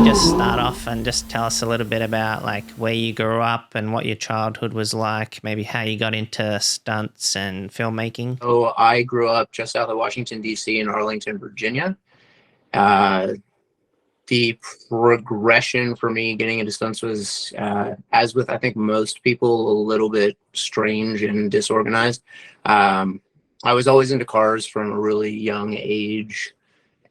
to just start off and just tell us a little bit about like where you grew up and what your childhood was like, maybe how you got into stunts and filmmaking? So I grew up just south of Washington, D.C. in Arlington, Virginia. Uh, the progression for me getting into stunts was, as with I think most people, a little bit strange and disorganized. Um, I was always into cars from a really young age.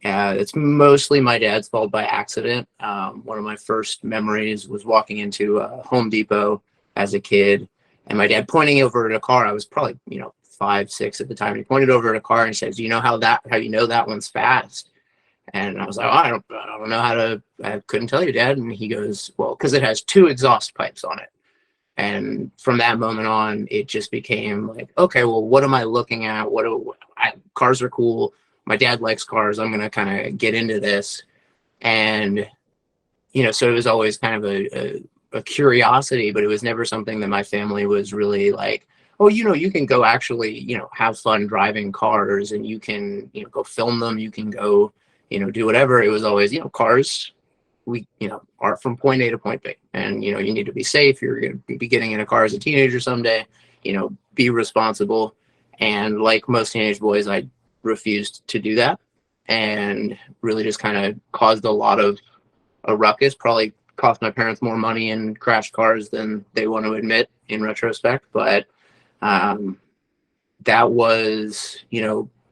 It's mostly my dad's fault by accident. One of my first memories was walking into Home Depot as a kid, and my dad pointing over at a car. I was probably 5, 6 at the time. And he pointed over at a car and says, "Do you know how you know that one's fast?" And I was like, oh, I don't know how to. I couldn't tell you, Dad. And he goes, "Well, because it has two exhaust pipes on it." And from that moment on, it just became like, okay, well, what am I looking at? Cars are cool. My dad likes cars. I'm going to kind of get into this. And, so it was always kind of a curiosity, but it was never something that my family was really like, oh, you can go actually, have fun driving cars and you can, go film them. You can go, do whatever. It was always, cars are from point A to point B. And, you need to be safe. You're going to be getting in a car as a teenager someday, be responsible. And like most teenage boys, I refused to do that and really just kind of caused a lot of a ruckus, probably cost my parents more money in crashed cars than they want to admit in retrospect. But um, that was,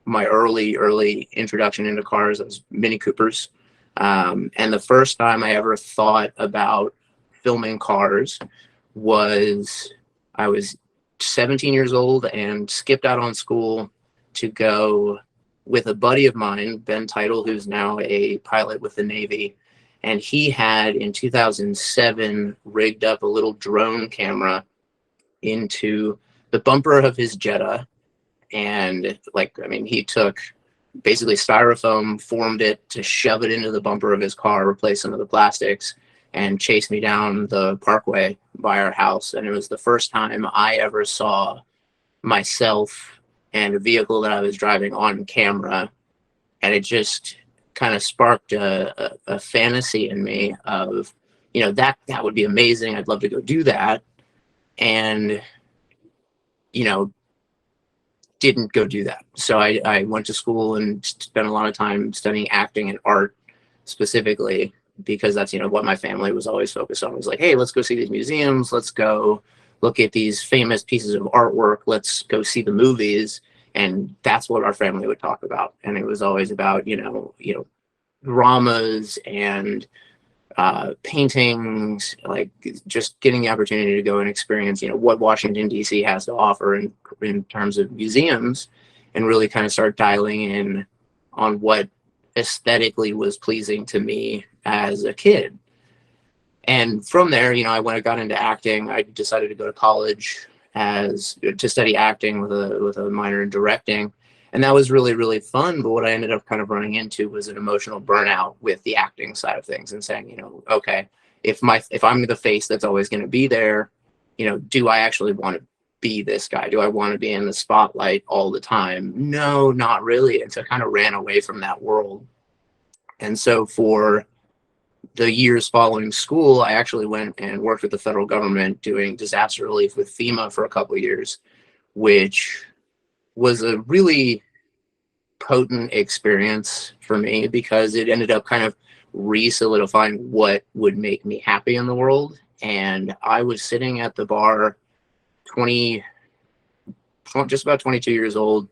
my early introduction into cars. I was Mini Coopers. And the first time I ever thought about filming cars was I was 17 years old and skipped out on school to go with a buddy of mine, Ben Title, who's now a pilot with the Navy. And he had in 2007 rigged up a little drone camera into the bumper of his Jetta. And he took basically styrofoam, formed it to shove it into the bumper of his car, replace some of the plastics, and chased me down the parkway by our house. And it was the first time I ever saw myself and a vehicle that I was driving on camera. And it just kind of sparked a fantasy in me of, that would be amazing. I'd love to go do that. And, didn't go do that. So I went to school and spent a lot of time studying acting and art specifically because that's, what my family was always focused on. It was like, hey, let's go see these museums. Let's go look at these famous pieces of artwork. Let's go see the movies. And that's what our family would talk about. And it was always about, dramas and paintings, like just getting the opportunity to go and experience, what Washington, D.C. has to offer in terms of museums and really kind of start dialing in on what aesthetically was pleasing to me as a kid. And from there, I got into acting. I decided to go to college to study acting with a minor in directing. And that was really, really fun. But what I ended up kind of running into was an emotional burnout with the acting side of things and saying, okay, if I'm the face that's always going to be there, do I actually want to be this guy? Do I want to be in the spotlight all the time? No, not really. And so I kind of ran away from that world. And so for the years following school, I actually went and worked with the federal government doing disaster relief with FEMA for a couple of years, which was a really potent experience for me because it ended up kind of re-solidifying what would make me happy in the world. And I was sitting at the bar 20, just about 22 years old,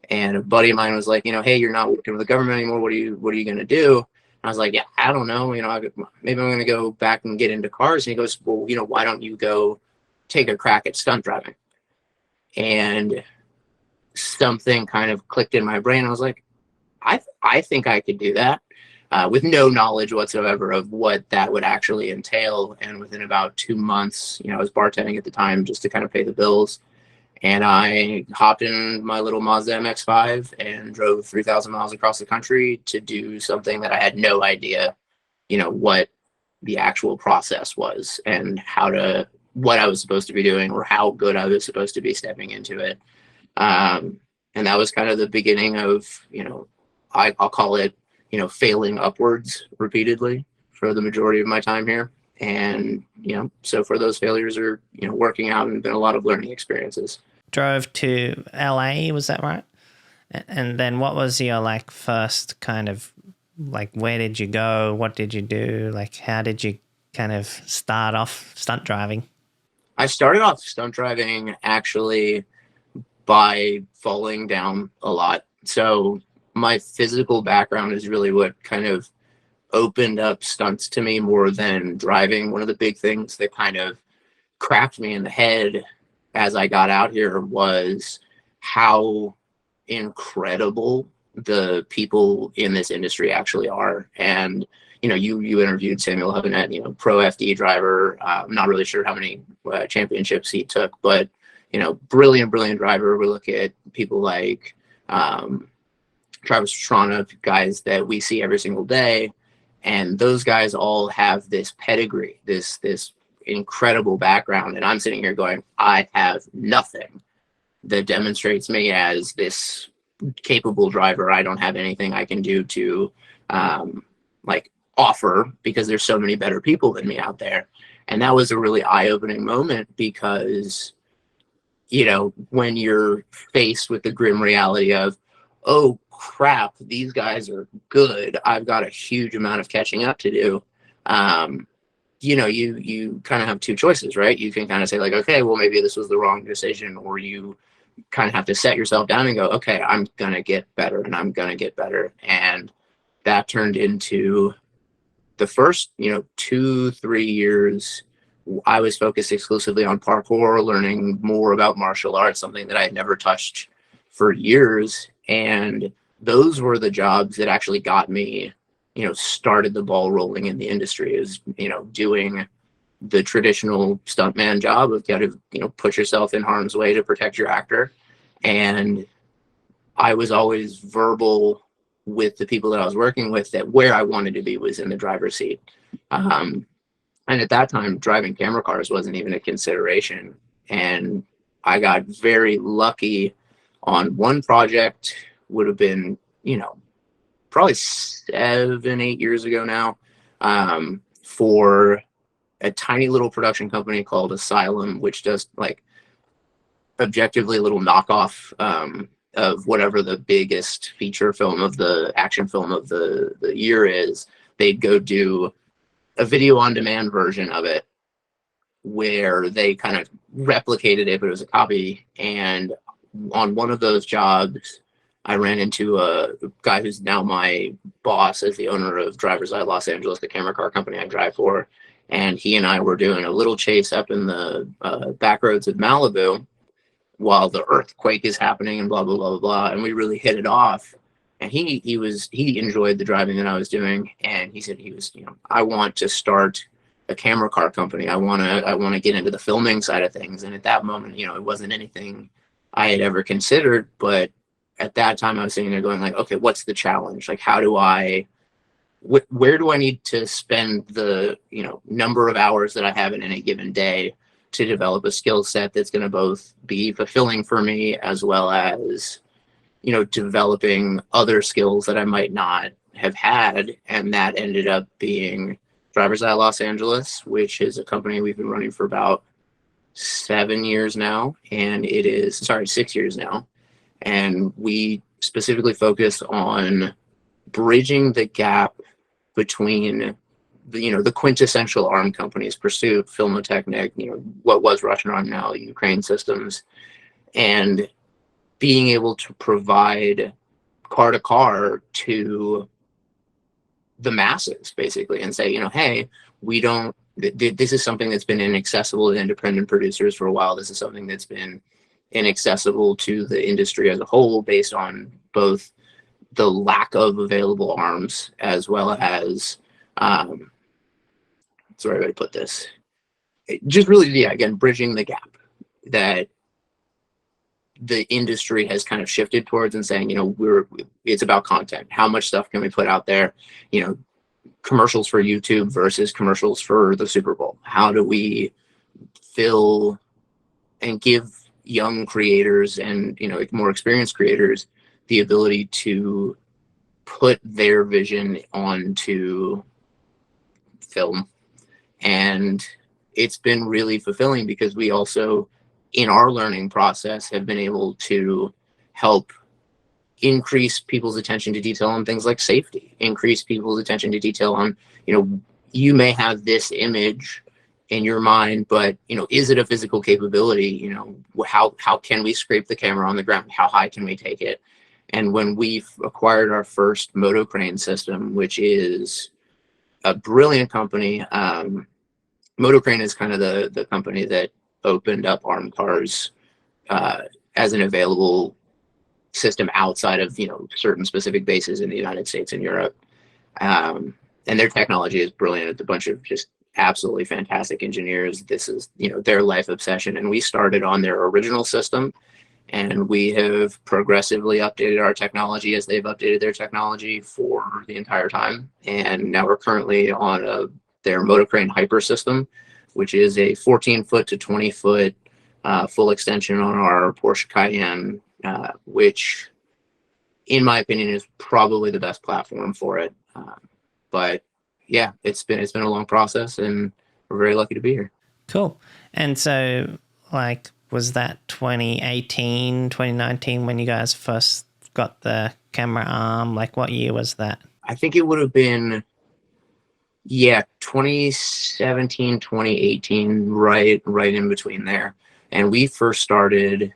and a buddy of mine was like, hey, you're not working with the government anymore. What are you going to do? And I was like, yeah, I don't know. Maybe I'm going to go back and get into cars. And he goes, well, why don't you go take a crack at stunt driving? And something kind of clicked in my brain. I was like, I think I could do that with no knowledge whatsoever of what that would actually entail. And within about 2 months, I was bartending at the time just to kind of pay the bills. And I hopped in my little Mazda MX-5 and drove 3,000 miles across the country to do something that I had no idea, what the actual process was and what I was supposed to be doing or how good I was supposed to be stepping into it. And that was kind of the beginning of, I'll call it, failing upwards repeatedly for the majority of my time here. And, so for those failures are, working out and been a lot of learning experiences. Drove to LA, was that right? And then what was your like first kind of like, where did you go? What did you do? Like, how did you kind of start off stunt driving? I started off stunt driving actually by falling down a lot. So my physical background is really what kind of opened up stunts to me more than driving. One of the big things that kind of cracked me in the head as I got out here was how incredible the people in this industry actually are. And you interviewed Samuel Hubinett, pro FD driver. I'm not really sure how many championships he took, but brilliant driver. We look at people like Travis Pastrana, guys that we see every single day, and those guys all have this pedigree, this incredible background, and I'm sitting here going, I have nothing that demonstrates me as this capable driver. I don't have anything I can do to offer, because there's so many better people than me out there. And that was a really eye-opening moment, because when you're faced with the grim reality of, oh crap, these guys are good, I've got a huge amount of catching up to do. You kind of have two choices, right? You can kind of say like, okay, well, maybe this was the wrong decision, or you kind of have to set yourself down and go, okay, I'm going to get better, and I'm going to get better. And that turned into the first, 2-3 years, I was focused exclusively on parkour, learning more about martial arts, something that I had never touched for years. And those were the jobs that actually got me, started the ball rolling in the industry, is, doing the traditional stuntman job of got to, put yourself in harm's way to protect your actor. And I was always verbal with the people that I was working with that where I wanted to be was in the driver's seat. And at that time, driving camera cars wasn't even a consideration. And I got very lucky on one project, would have been, probably 7-8 years ago now, for a tiny little production company called Asylum, which does like objectively a little knockoff of whatever the biggest feature film of the action film of the year is. They'd go do a video on demand version of it where they kind of replicated it, but it was a copy. And on one of those jobs, I ran into a guy who's now my boss as the owner of Driver's Eye Los Angeles, the camera car company I drive for. And he and I were doing a little chase up in the back roads of Malibu while the earthquake is happening and blah, blah, blah, blah, blah. And we really hit it off. And he enjoyed the driving that I was doing. And he said I want to start a camera car company. I want to get into the filming side of things. And at that moment, it wasn't anything I had ever considered, but at that time I was sitting there going like, okay, what's the challenge? Like, how do where do I need to spend the, number of hours that I have in any given day to develop a skill set that's going to both be fulfilling for me as well as, developing other skills that I might not have had. And that ended up being Driver's Eye Los Angeles, which is a company we've been running for about 7 years now. And 6 years now. And we specifically focus on bridging the gap between the quintessential arm companies, Pursuit, Filmotechnic, what was Russian Arm, now Ukraine Systems, and being able to provide car to car to the masses, basically, and say, hey, this is something that's been inaccessible to independent producers for a while. This is something that's been inaccessible to the industry as a whole, based on both the lack of available arms as well as sorry, how to put this, just really, again, bridging the gap that the industry has kind of shifted towards, and saying, it's about content. How much stuff can we put out there? Commercials for YouTube versus commercials for the Super Bowl. How do we fill and give young creators and, more experienced creators the ability to put their vision onto film. And it's been really fulfilling because we also, in our learning process, have been able to help increase people's attention to detail on things like safety, increase people's attention to detail on, you may have this image in your mind, but is it a physical capability? How can we scrape the camera on the ground? How high can we take it? And when we've acquired our first motocrane system, which is a brilliant company, Motocrane is kind of the company that opened up armed cars as an available system outside of certain specific bases in the United States and Europe. And their technology is brilliant. It's a bunch of just absolutely fantastic engineers. This is their life obsession, and we started on their original system, and we have progressively updated our technology as they've updated their technology for the entire time. And now we're currently on their Motocrane Hyper system, which is a 14-foot to 20-foot full extension on our Porsche Cayenne, which, in my opinion, is probably the best platform for it. But yeah, it's been a long process, and we're very lucky to be here. Cool. And so, like, was that 2018, 2019 when you guys first got the camera arm? Like, what year was that? I think it would have been, 2017, 2018, right in between there. And we first started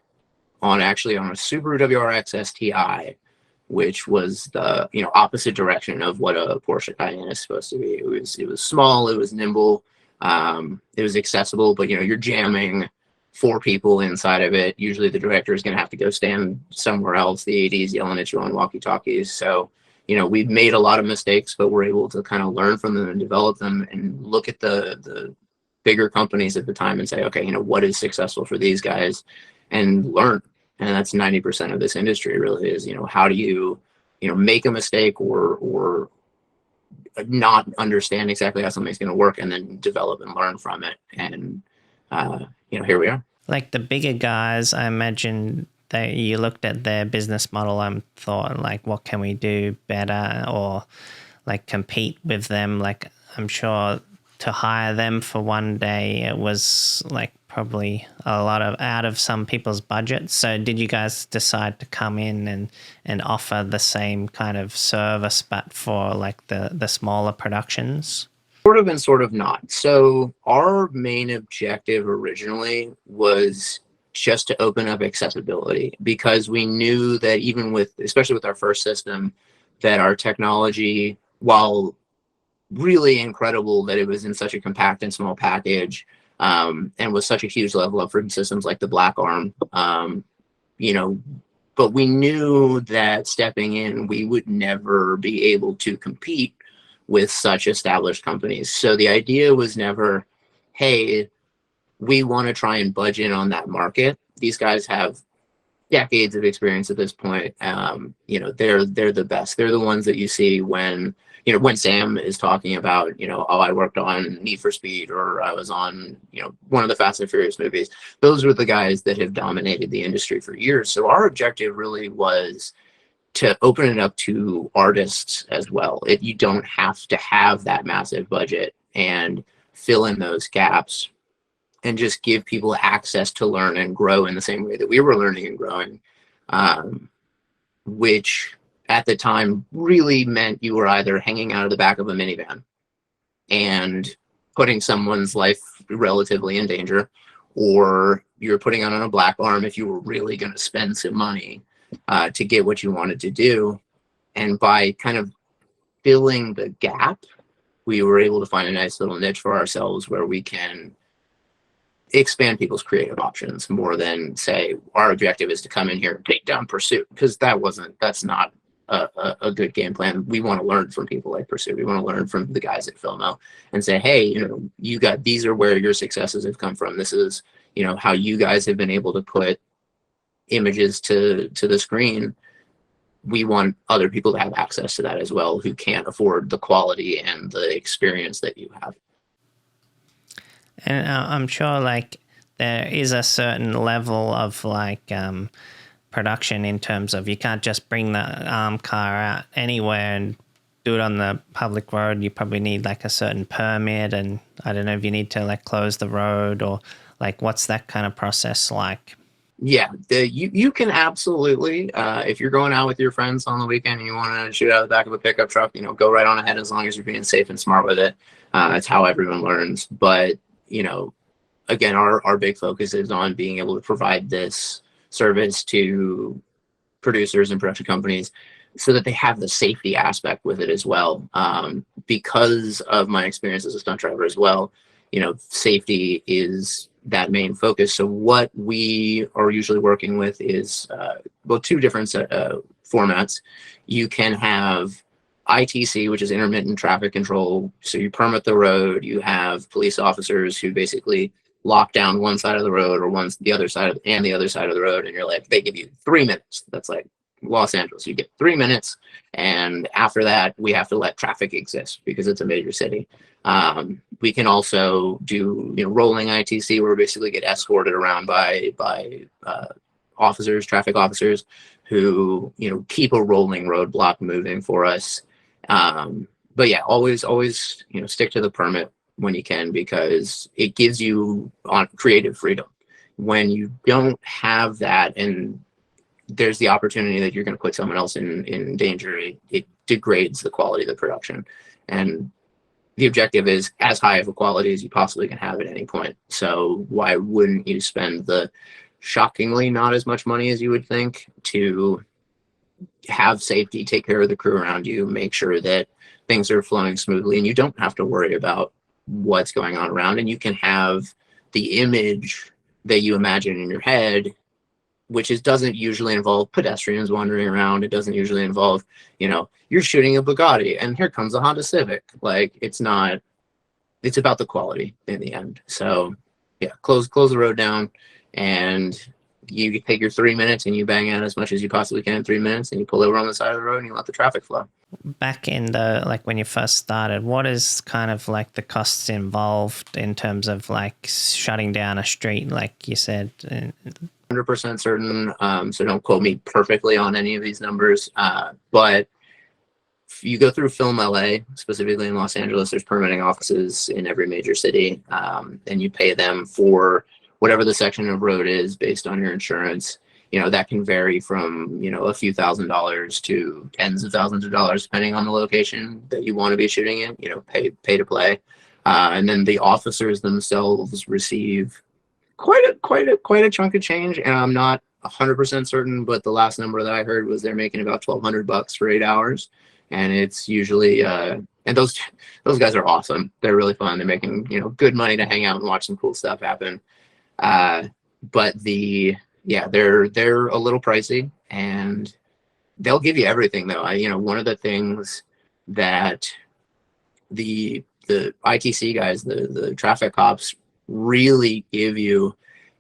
on a Subaru WRX STI, which was the opposite direction of what a Porsche Cayenne is supposed to be. It was small, it was nimble, it was accessible, but you're jamming 4 people inside of it. Usually the director is going to have to go stand somewhere else. The AD is yelling at you on walkie-talkies. So we've made a lot of mistakes, but we're able to kind of learn from them and develop them and look at the bigger companies at the time and say, okay, what is successful for these guys, and learn. And that's 90% of this industry really is, how do you, make a mistake or not understand exactly how something's going to work, and then develop and learn from it. And, here we are. Like the bigger guys, I imagine that you looked at their business model and thought, like, what can we do better, or like compete with them? Like, I'm sure to hire them for one day, it was like probably a lot out of some people's budget. So did you guys decide to come in and offer the same kind of service, but for like the smaller productions? Sort of and sort of not. So our main objective originally was just to open up accessibility, because we knew that especially with our first system, that our technology, while really incredible that it was in such a compact and small package, and was such a huge level up for systems like the Black Arm, but we knew that stepping in, we would never be able to compete with such established companies. So the idea was never, hey, we want to try and budge in on that market. These guys have decades of experience at this point. They're the best. They're the ones that you see when Sam is talking about, I worked on Need for Speed, or I was on, one of the Fast and Furious movies. Those were the guys that have dominated the industry for years. So our objective really was to open it up to artists as well. You don't have to have that massive budget, and fill in those gaps and just give people access to learn and grow in the same way that we were learning and growing, which at the time really meant you were either hanging out of the back of a minivan and putting someone's life relatively in danger, or you're putting on a Black Arm if you were really going to spend some money to get what you wanted to do. And by kind of filling the gap, we were able to find a nice little niche for ourselves where we can expand people's creative options more than say our objective is to come in here and take down Pursuit, because that's not a good game plan. We want to learn from people like Pursuit. We want to learn from the guys at Filmo and say, hey, these are where your successes have come from. This is, how you guys have been able to put images to the screen. We want other people to have access to that as well, who can't afford the quality and the experience that you have. And I'm sure like there is a certain level of like production in terms of you can't just bring the arm car out anywhere and do it on the public road, you probably need like a certain permit, and I don't know if you need to like close the road, or like what's that kind of process like? Yeah, you can absolutely, if you're going out with your friends on the weekend and you want to shoot out of the back of a pickup truck, go right on ahead as long as you're being safe and smart with it. That's how everyone learns. But, again, our big focus is on being able to provide this service to producers and production companies so that they have the safety aspect with it as well. Because of my experience as a stunt driver as well, safety is that main focus. So what we are usually working with is, two different formats. You can have ITC, which is intermittent traffic control. So you permit the road, you have police officers who basically lock down one side of the road or the other side of the road, and you're like, they give you 3 minutes. That's like Los Angeles. You get 3 minutes, and after that, we have to let traffic exist because it's a major city. We can also do rolling ITC, where we basically get escorted around by officers, traffic officers, who keep a rolling roadblock moving for us. But yeah, always stick to the permit when you can, because it gives you on creative freedom. When you don't have that, and there's the opportunity that you're going to put someone else in danger, it degrades the quality of the production. And the objective is as high of a quality as you possibly can have at any point. So why wouldn't you spend the shockingly not as much money as you would think to have safety, take care of the crew around you, make sure that things are flowing smoothly, and you don't have to worry about what's going on around, and you can have the image that you imagine in your head, which doesn't usually involve pedestrians wandering around. It doesn't usually involve, you're shooting a Bugatti and here comes a Honda Civic. Like, it's about the quality in the end. So yeah, close the road down, and you take your 3 minutes and you bang out as much as you possibly can in 3 minutes, and you pull over on the side of the road and you let the traffic flow. Back in when you first started, what is kind of like the costs involved in terms of like shutting down a street, like you said? 100% certain, so don't quote me perfectly on any of these numbers, but if you go through Film LA, specifically in Los Angeles, there's permitting offices in every major city, and you pay them for whatever the section of road is based on your insurance. That can vary from a few $1,000s to tens of thousands of dollars, depending on the location that you want to be shooting in. Pay to play, and then the officers themselves receive quite a chunk of change. And I'm not 100% certain, but the last number that I heard was they're making about $1,200 for 8 hours, and it's usually and those guys are awesome. They're really fun. They're making good money to hang out and watch some cool stuff happen. But they're a little pricey, and they'll give you everything though. One of the things that the ITC guys, the traffic cops, really give you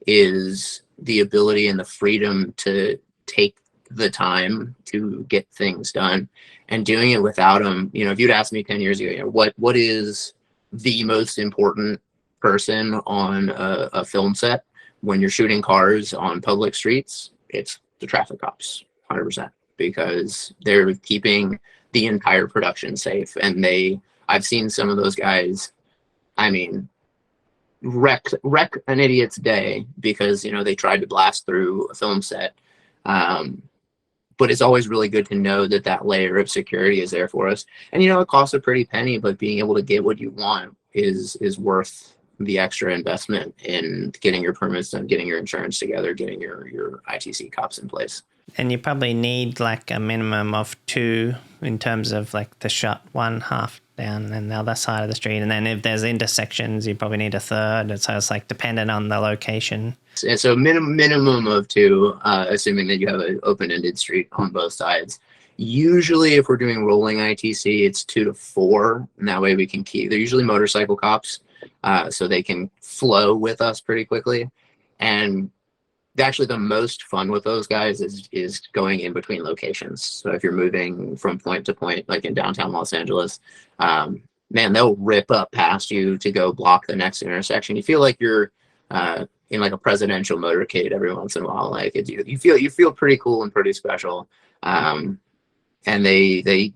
is the ability and the freedom to take the time to get things done, and doing it without them. If you'd asked me 10 years ago, what is the most important person on a film set when you're shooting cars on public streets, it's the traffic cops, 100%, because they're keeping the entire production safe. And I've seen some of those guys, wreck an idiot's day because they tried to blast through a film set. But it's always really good to know that layer of security is there for us. And it costs a pretty penny, but being able to get what you want is worth the extra investment in getting your permits done, getting your insurance together, getting your ITC cops in place. And you probably need like a minimum of 2 in terms of like the shot, one half down and the other side of the street. And then if there's intersections, you probably need a third. And so it's like dependent on the location. And so minimum of 2, assuming that you have an open-ended street on both sides. Usually if we're doing rolling ITC, it's 2 to 4. And that way we can they're usually motorcycle cops. So they can flow with us pretty quickly. And actually the most fun with those guys is going in between locations. So if you're moving from point to point, like in downtown Los Angeles, man, they'll rip up past you to go block the next intersection. You feel like you're in like a presidential motorcade every once in a while. Like you feel pretty cool and pretty special. And they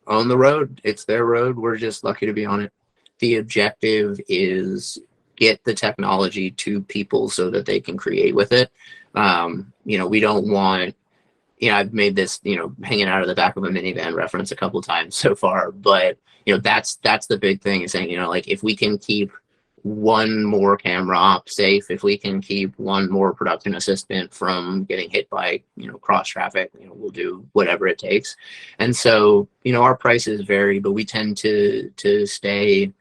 own the road. It's their road. We're just lucky to be on it. The objective is get the technology to people so that they can create with it. We don't want, I've made this, hanging out of the back of a minivan reference a couple times so far, but that's the big thing, is saying, like, if we can keep one more camera op safe, if we can keep one more production assistant from getting hit by, cross traffic, we'll do whatever it takes. And so, our prices vary, but we tend to stay,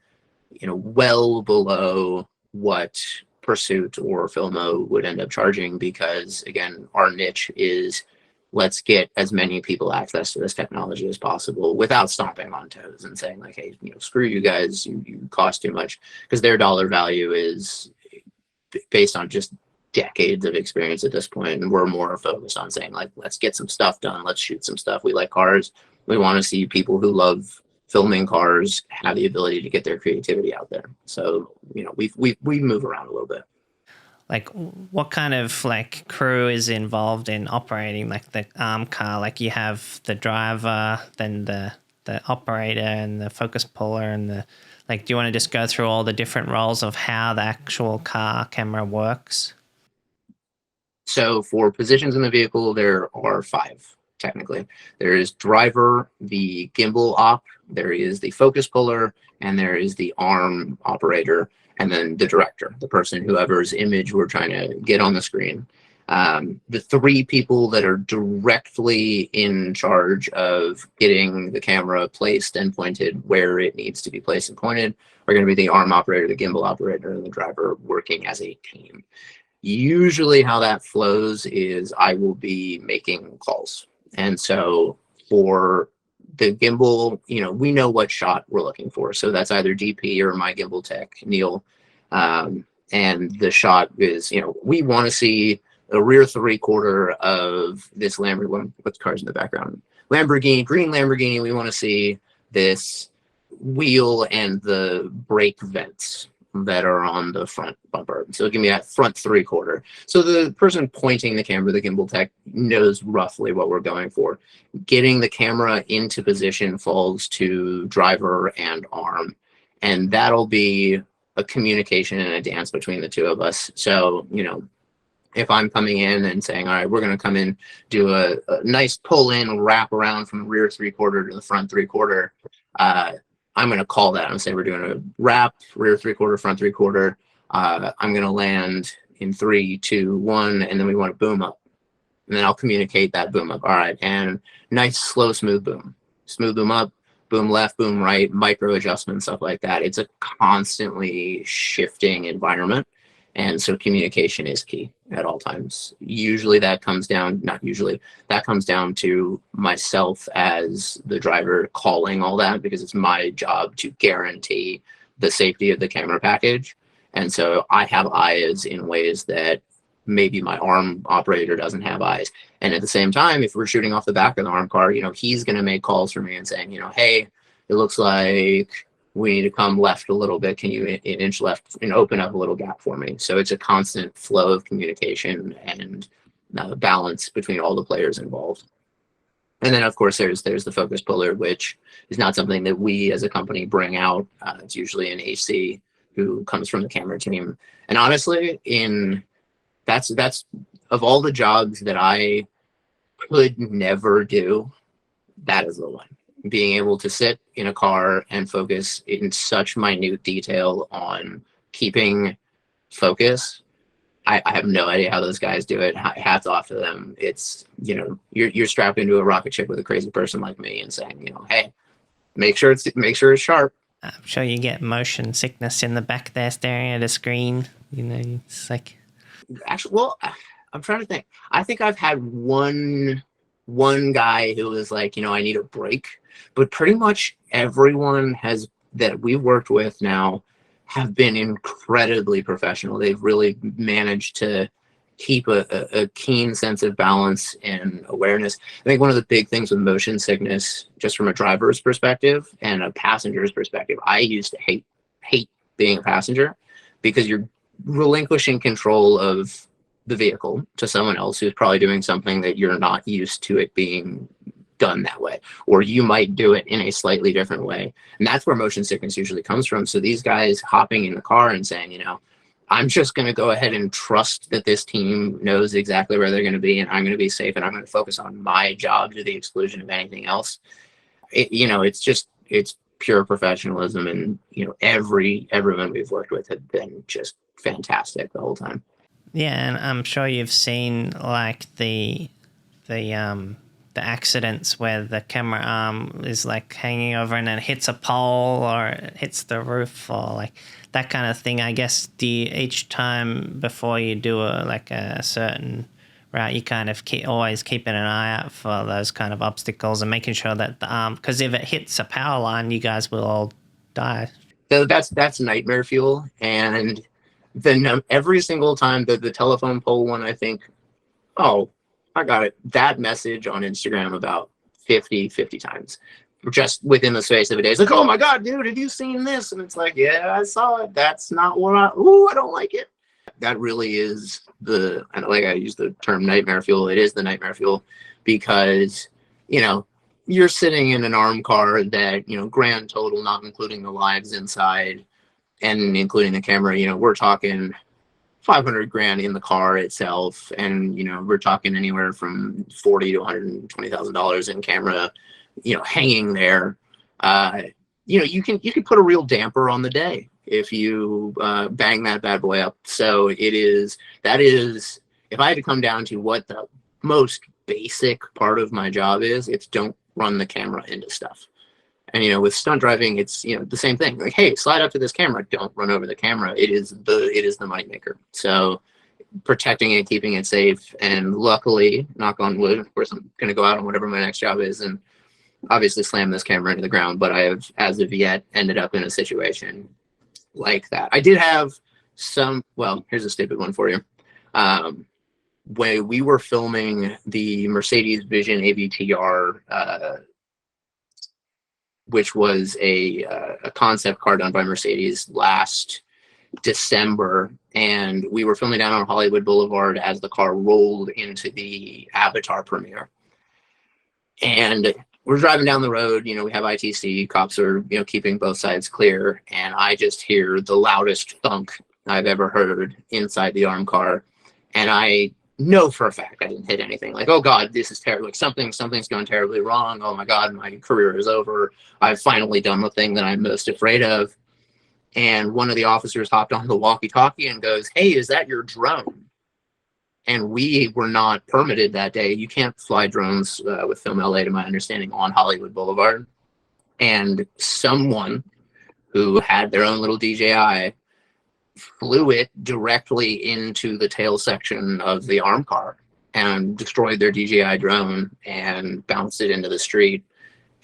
well below what Pursuit or Filmo would end up charging, because again, our niche is, let's get as many people access to this technology as possible without stomping on toes and saying like, hey, screw you guys, you cost too much, because their dollar value is based on just decades of experience at this point. And we're more focused on saying like, let's get some stuff done. Let's shoot some stuff. We like cars. We want to see people who love filming cars have the ability to get their creativity out there. So, we move around a little bit. Like, what kind of like crew is involved in operating like the arm car? Like, you have the driver, then the operator, and the focus puller, and do you want to just go through all the different roles of how the actual car camera works? So for positions in the vehicle, there are 5 technically. There is driver, the gimbal op, there is the focus puller, and there is the arm operator, and then the director, the person whoever's image we're trying to get on the screen. The 3 people that are directly in charge of getting the camera placed and pointed where it needs to be placed and pointed are going to be the arm operator, the gimbal operator, and the driver, working as a team. Usually how that flows is I will be making calls. And so for the gimbal, we know what shot we're looking for. So that's either DP or my gimbal tech, Neil. And the shot is, we want to see a rear 3/4 of this Lamborghini. What's cars in the background? Lamborghini, green Lamborghini. We want to see this wheel and the brake vents that are on the front bumper. So give me that front 3/4. So the person pointing the camera, the gimbal tech, knows roughly what we're going for. Getting the camera into position falls to driver and arm, and that'll be a communication and a dance between the 2 of us. So, if I'm coming in and saying, all right, we're going to come in, do a nice pull in, wrap around from the rear 3/4 to the front 3/4, I'm going to call that and say we're doing a wrap, rear 3/4, front 3/4. I'm going to land in 3, 2, 1, and then we want to boom up. And then I'll communicate that boom up. All right, and nice, slow, smooth boom. Smooth boom up, boom left, boom right, micro adjustments, stuff like that. It's a constantly shifting environment. And so communication is key at all times. Usually that comes down, not usually, that comes down to myself as the driver calling all that, because it's my job to guarantee the safety of the camera package. And so I have eyes in ways that maybe my arm operator doesn't have eyes. And at the same time, if we're shooting off the back of the arm car, he's going to make calls for me and saying, hey, it looks like we need to come left a little bit. Can you an inch left and open up a little gap for me? So it's a constant flow of communication and balance between all the players involved. And then, of course, there's the focus puller, which is not something that we as a company bring out. It's usually an AC who comes from the camera team. And honestly, that's of all the jobs that I could never do, that is the one. Being able to sit in a car and focus in such minute detail on keeping focus. I have no idea how those guys do it. Hats off to them. It's, you're strapped into a rocket ship with a crazy person like me and saying, hey, make sure it's sharp. I'm sure you get motion sickness in the back there staring at a screen. It's like, actually, well, I'm trying to think. I think I've had one guy who was like, I need a break. But pretty much everyone that we've worked with now have been incredibly professional. They've really managed to keep a keen sense of balance and awareness. I think one of the big things with motion sickness, just from a driver's perspective and a passenger's perspective, I used to hate being a passenger, because you're relinquishing control of the vehicle to someone else who's probably doing something that you're not used to it being done that way, or you might do it in a slightly different way. And that's where motion sickness usually comes from. So these guys hopping in the car and saying, you know, I'm just going to go ahead and trust that this team knows exactly where they're going to be, and I'm going to be safe, and I'm going to focus on my job to the exclusion of anything else. You know, it's pure professionalism, and you know, everyone we've worked with have been just fantastic the whole time. Yeah, and I'm sure you've seen like the accidents where the camera arm is like hanging over and then hits a pole or it hits the roof or like that kind of thing. I guess each time before you do a certain route, you kind of always keeping an eye out for those kind of obstacles and making sure that the arm, because if it hits a power line, you guys will all die. So that's nightmare fuel. And then every single time that the telephone pole one, I think, oh, I got it. That message on Instagram about 50 times just within the space of a day. It's like, oh my God, dude, have you seen this? And it's like, yeah, I saw it. That's not what I don't like it. That really is and like I use the term nightmare fuel. It is the nightmare fuel because, you know, you're sitting in an arm car that, you know, grand total, not including the lives inside and including the camera, you know, we're talking 500 grand in the car itself, and you know, we're talking anywhere from $40,000 to $120,000 in camera, you know, hanging there. You know, you can put a real damper on the day if you bang that bad boy up. So that is if I had to come down to what the most basic part of my job is, it's don't run the camera into stuff. And, you know, with stunt driving, it's, you know, the same thing. Like, hey, slide up to this camera. Don't run over the camera. It is the money maker. So protecting it, keeping it safe. And luckily, knock on wood, of course, I'm going to go out on whatever my next job is and obviously slam this camera into the ground. But I have, as of yet, ended up in a situation like that. I did have well, here's a stupid one for you. When we were filming the Mercedes Vision AVTR, which was a concept car done by Mercedes last December. And we were filming down on Hollywood Boulevard as the car rolled into the Avatar premiere. And we're driving down the road, you know, we have ITC, cops are, you know, keeping both sides clear. And I just hear the loudest thunk I've ever heard inside the arm car. And I know for a fact I didn't hit anything. Like, oh God, this is terrible. Like something's going terribly wrong. Oh my God, my career is over. I've finally done the thing that I'm most afraid of. And one of the officers hopped on the walkie-talkie and goes, hey, is that your drone? And we were not permitted that day. You can't fly drones with Film LA, to my understanding, on Hollywood Boulevard. And someone who had their own little DJI flew it directly into the tail section of the arm car and destroyed their DJI drone and bounced it into the street.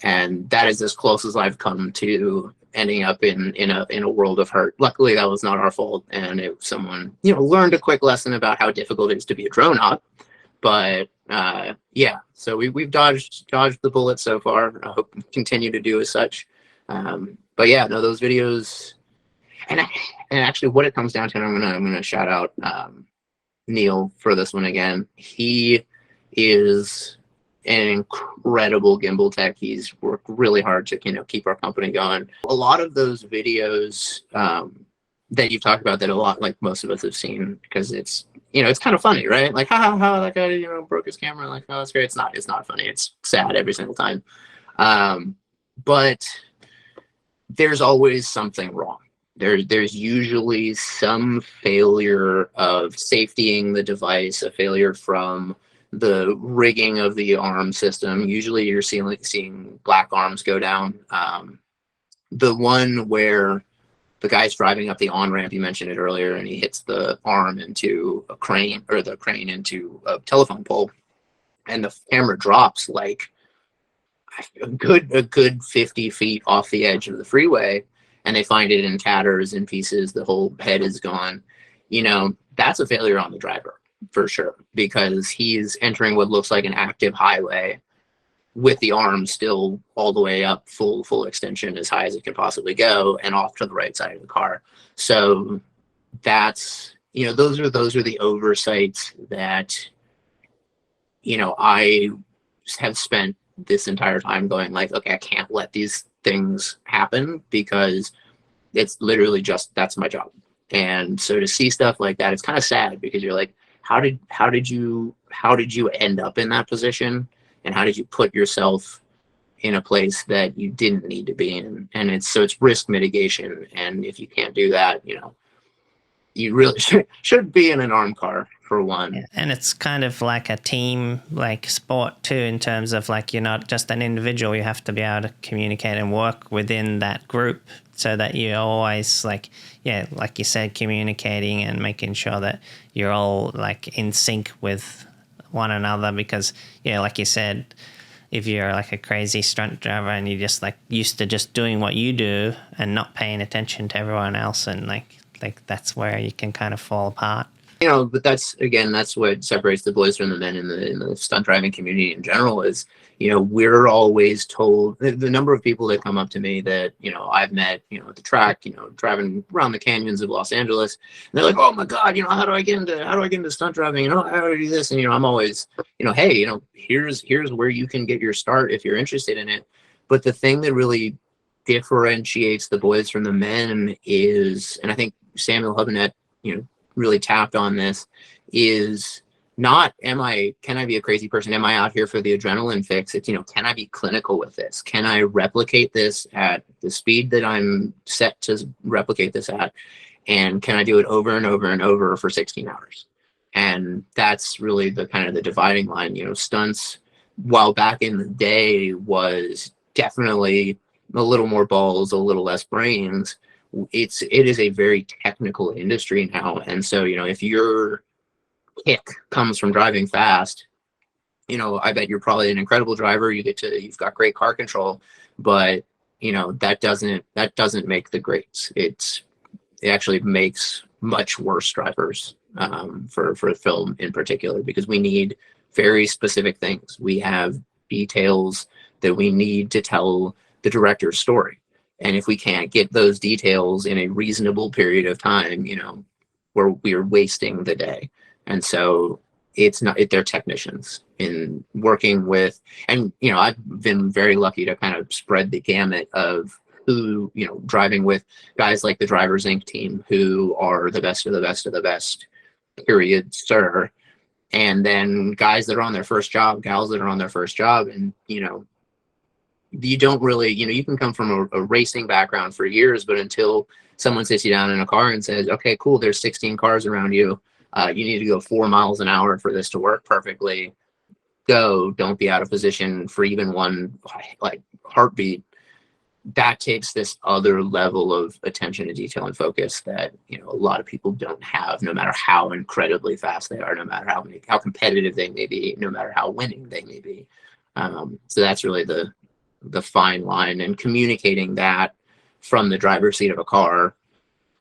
And that is as close as I've come to ending up in a world of hurt. Luckily, that was not our fault, and someone, you know, learned a quick lesson about how difficult it is to be a drone op. But yeah, so we've dodged the bullet so far. I hope we continue to do as such. But yeah, no, those videos. And actually, what it comes down to, and I'm gonna shout out Neil for this one again. He is an incredible gimbal tech. He's worked really hard to, you know, keep our company going. A lot of those videos that you've talked about, that a lot, like most of us have seen, because it's, you know, it's kind of funny, right? Like, ha, that guy, you know, broke his camera. Like, oh, that's great. It's not funny. It's sad every single time. But there's always something wrong. There's usually some failure of safetying the device, a failure from the rigging of the arm system. Usually you're seeing black arms go down. The one where the guy's driving up the on-ramp, you mentioned it earlier, and he hits the arm into a crane, or the crane into a telephone pole, and the camera drops like a good 50 feet off the edge of the freeway. And they find it in tatters and pieces. The whole head is gone. You know, that's a failure on the driver for sure, because he's entering what looks like an active highway with the arm still all the way up, full extension, as high as it can possibly go, and off to the right side of the car. So that's, you know, those are the oversights that, you know, I have spent this entire time going like, okay, I can't let these things happen because it's literally just, that's my job. And so to see stuff like that, it's kind of sad because you're like, how did you end up in that position, and how did you put yourself in a place that you didn't need to be in? And it's risk mitigation, and if you can't do that, you really should be in an armed car for one. Yeah. And it's kind of like a team like sport too, in terms of like you're not just an individual, you have to be able to communicate and work within that group so that you're always like, yeah, like you said, communicating and making sure that you're all like in sync with one another. Because yeah, like you said, if you're like a crazy stunt driver and you're just like used to just doing what you do and not paying attention to everyone else, and like that's where you can kind of fall apart. But that's what separates the boys from the men in the stunt driving community in general is, we're always told, the number of people that come up to me that, I've met, at the track, driving around the canyons of Los Angeles, and they're like, oh my God, how do I get into stunt driving? How do I do this? And, I'm always, hey, here's where you can get your start if you're interested in it. But the thing that really differentiates the boys from the men is, and I think Samuel Hubnet, really tapped on this, is not can I be a crazy person? Am I out here for the adrenaline fix? It's, can I be clinical with this? Can I replicate this at the speed that I'm set to replicate this at? And can I do it over and over and over for 16 hours? And that's really the kind of the dividing line. Stunts, while back in the day was definitely a little more balls, a little less brains, it is a very technical industry now. And so, if your kick comes from driving fast, I bet you're probably an incredible driver. You've got great car control, but that doesn't make the greats. It actually makes much worse drivers, for film in particular, because we need very specific things. We have details that we need to tell the director's story. And if we can't get those details in a reasonable period of time, we're wasting the day. And so they're technicians in working with, and, I've been very lucky to kind of spread the gamut of who, driving with guys like the Drivers Inc. team, who are the best of the best of the best, period, sir. And then guys that are on their first job, gals that are on their first job. And, you don't really, you can come from a racing background for years, but until someone sits you down in a car and says, okay, cool, there's 16 cars around you, you need to go 4 miles an hour for this to work perfectly. Don't be out of position for even one like heartbeat. That takes this other level of attention to detail and focus that, a lot of people don't have, no matter how incredibly fast they are, no matter how competitive they may be, no matter how winning they may be. So that's really the fine line, and communicating that from the driver's seat of a car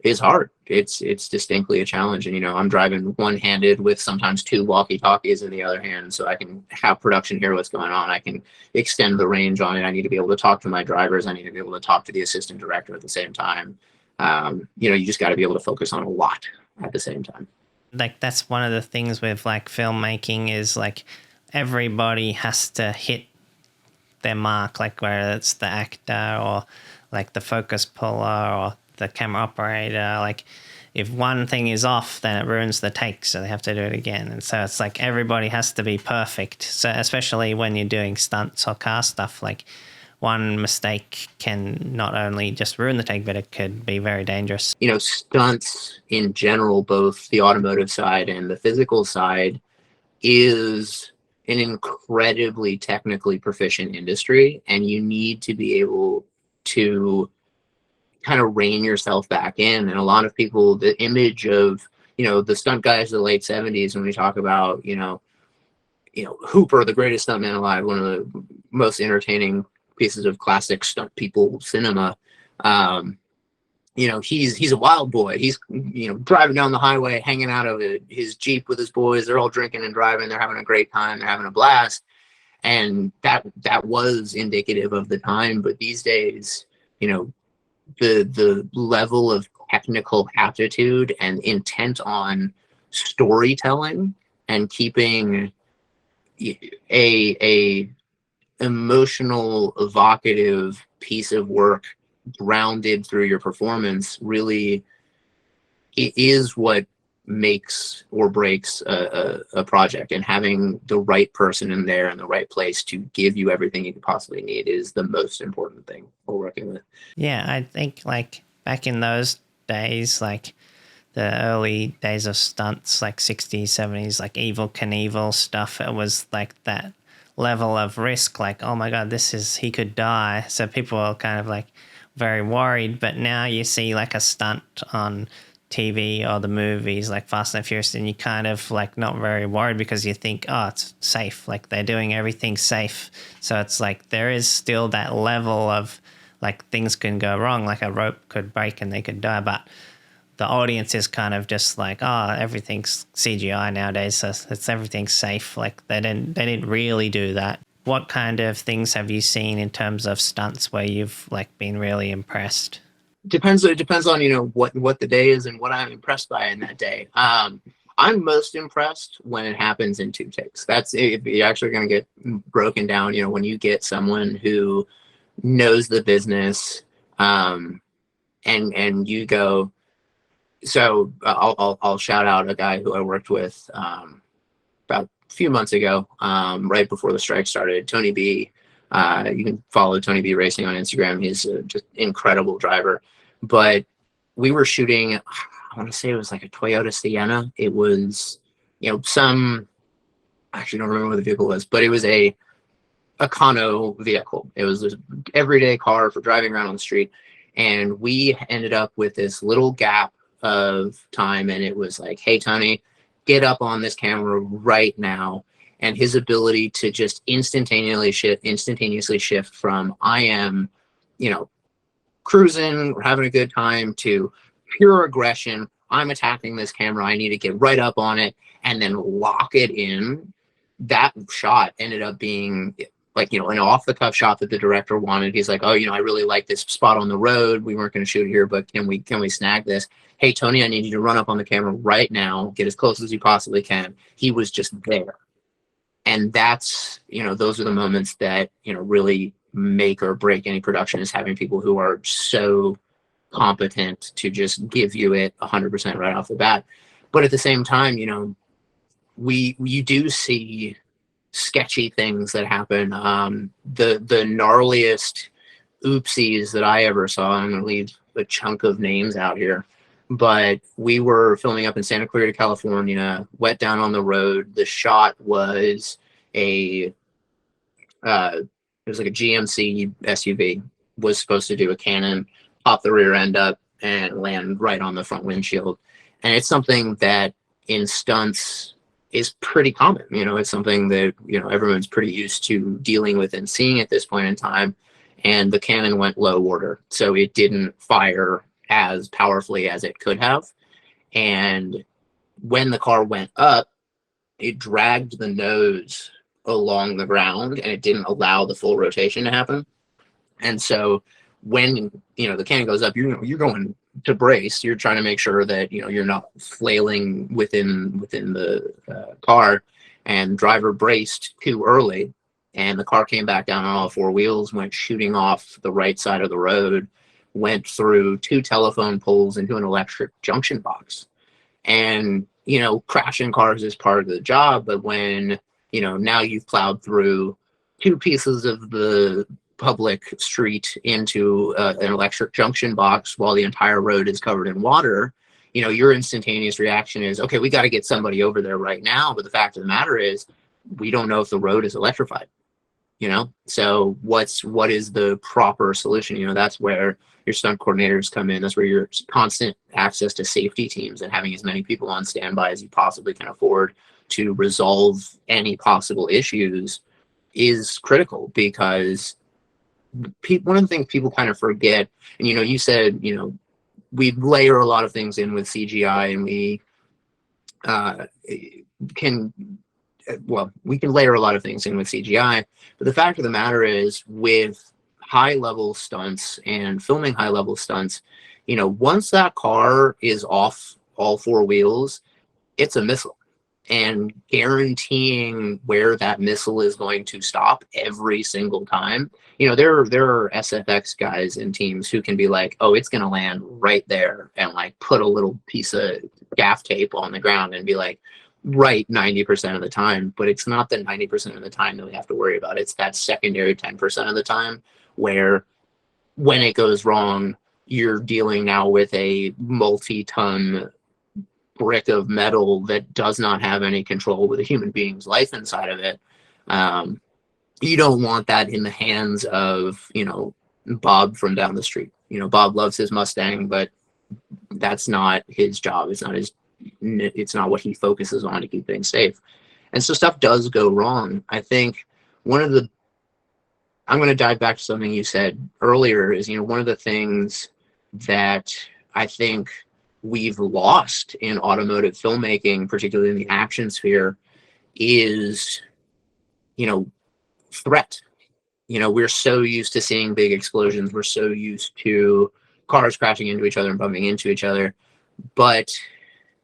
is hard. It's distinctly a challenge. And, I'm driving one-handed with sometimes 2 walkie-talkies in the other hand, so I can have production hear what's going on. I can extend the range on it. I need to be able to talk to my drivers. I need to be able to talk to the assistant director at the same time. You just got to be able to focus on a lot at the same time. Like that's one of the things with like filmmaking is like everybody has to hit their mark, like whether it's the actor or like the focus puller or the camera operator. Like if one thing is off, then it ruins the take, so they have to do it again. And so it's like everybody has to be perfect. So especially when you're doing stunts or car stuff, like one mistake can not only just ruin the take, but it could be very dangerous. Stunts in general, both the automotive side and the physical side, is an incredibly technically proficient industry, and you need to be able to kind of rein yourself back in. And a lot of people, the image of, the stunt guys of the late 70s, when we talk about, Hooper, the greatest stuntman alive, one of the most entertaining pieces of classic stunt people cinema. He's a wild boy. He's, driving down the highway, hanging out of his Jeep with his boys. They're all drinking and driving. They're having a great time. They're having a blast. And that was indicative of the time. But these days, the level of technical aptitude and intent on storytelling and keeping an emotional, evocative piece of work grounded through your performance really it is what makes or breaks a project. And having the right person in there in the right place to give you everything you could possibly need is the most important thing we're working with. Yeah, I think like back in those days, like the early days of stunts, like 60s, 70s, like Evil Knievel stuff, it was like that level of risk, like, oh my God, he could die. So people are kind of like very worried. But now you see like a stunt on TV or the movies like Fast and Furious, and you kind of like not very worried because you think, oh, it's safe. Like they're doing everything safe. So it's like there is still that level of like things can go wrong, like a rope could break and they could die. But the audience is kind of just like, oh, everything's CGI nowadays, so it's everything's safe. Like they didn't really do that. What kind of things have you seen in terms of stunts where you've like been really impressed? It depends on what the day is and what I'm impressed by in that day. I'm most impressed when it happens in 2 takes. That's it. You're actually going to get broken down. When you get someone who knows the business, and you go. So I'll shout out a guy who I worked with about a few months ago, right before the strike started. Tony B. You can follow Tony B Racing on Instagram. He's just incredible driver. But we were shooting, I want to say it was like a Toyota Sienna. It was, I actually don't remember what the vehicle was, but it was a Econo vehicle. It was this everyday car for driving around on the street. And we ended up with this little gap of time. And it was like, hey, Tony, get up on this camera right now. And his ability to just instantaneously shift from I am, cruising, we're having a good time, to pure aggression. I'm attacking this camera. I need to get right up on it and then lock it in. That shot ended up being like, an off the cuff shot that the director wanted. He's like, oh, I really like this spot on the road. We weren't going to shoot here, but can we snag this? Hey, Tony, I need you to run up on the camera right now. Get as close as you possibly can. He was just there. And that's, those are the moments that, really make or break any production, is having people who are so competent to just give you it 100% right off the bat. But at the same time, you do see sketchy things that happen. The gnarliest oopsies that I ever saw, I'm going to leave a chunk of names out here, but we were filming up in Santa Clarita, California, wet down on the road. The shot was it was like a GMC SUV, was supposed to do a cannon, pop the rear end up, and land right on the front windshield. And it's something that in stunts is pretty common. It's something that, everyone's pretty used to dealing with and seeing at this point in time. And the cannon went low order, so it didn't fire as powerfully as it could have. And when the car went up, it dragged the nose along the ground and it didn't allow the full rotation to happen. And so when the cannon goes up, you're going to brace. You're trying to make sure that you're not flailing within the car. And driver braced too early, and the car came back down on all 4 wheels, went shooting off the right side of the road, went through 2 telephone poles into an electric junction box. And crashing cars is part of the job, but when now you've plowed through 2 pieces of the public street into an electric junction box while the entire road is covered in water, your instantaneous reaction is, okay, we got to get somebody over there right now. But the fact of the matter is, we don't know if the road is electrified. So what is the proper solution? That's where your stunt coordinators come in. That's where your constant access to safety teams and having as many people on standby as you possibly can afford to resolve any possible issues is critical. Because one of the things people kind of forget, and you said, we layer a lot of things in with CGI, and we can layer a lot of things in with CGI. But the fact of the matter is, with high-level stunts and filming high-level stunts, once that car is off all 4 wheels, it's a missile. and guaranteeing where that missile is going to stop every single time. There are SFX guys and teams who can be like, oh, it's going to land right there, and like put a little piece of gaff tape on the ground and be like, right 90% of the time. But it's not the 90% of the time that we have to worry about. It's that secondary 10% of the time where when it goes wrong, you're dealing now with a multi-ton brick of metal that does not have any control with a human being's life inside of it. You don't want that in the hands of, Bob from down the street. Bob loves his Mustang, but that's not his job. It's not what he focuses on to keep things safe. And so stuff does go wrong. I think I'm going to dive back to something you said earlier is, one of the things that I think we've lost in automotive filmmaking, particularly in the action sphere, is, threat. We're so used to seeing big explosions. We're so used to cars crashing into each other and bumping into each other. But,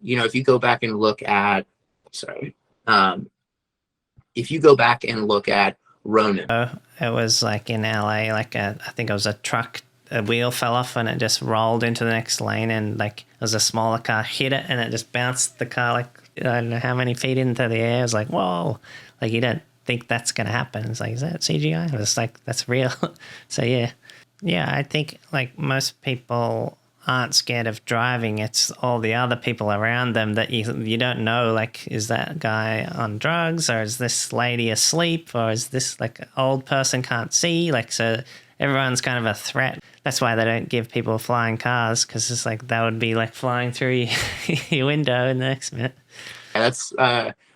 if you go back and look at, if you go back and look at Ronin. It was like in LA, like I think it was a truck, a wheel fell off and it just rolled into the next lane, and like it was a smaller car hit it and it just bounced the car like I don't know how many feet into the air. It was like, whoa, like you don't think that's going to happen. It's like, is that CGI? It's like, that's real. So yeah, I think like most people aren't scared of driving. It's all the other people around them that you don't know, like, is that guy on drugs, or is this lady asleep, or is this like old person can't see, like, so everyone's kind of a threat. That's why they don't give people flying cars, because it's like that would be like flying through your window in the next minute. That's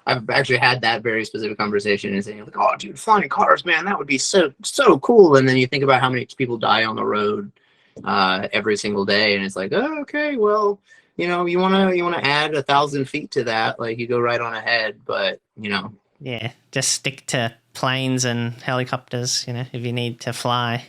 I've actually had that very specific conversation and saying like, oh dude, flying cars, man, that would be so cool. And then you think about how many people die on the road every single day, and it's like, oh, okay, well, you want to add 1,000 feet to that, like you go right on ahead. But yeah, just stick to planes and helicopters, if you need to fly.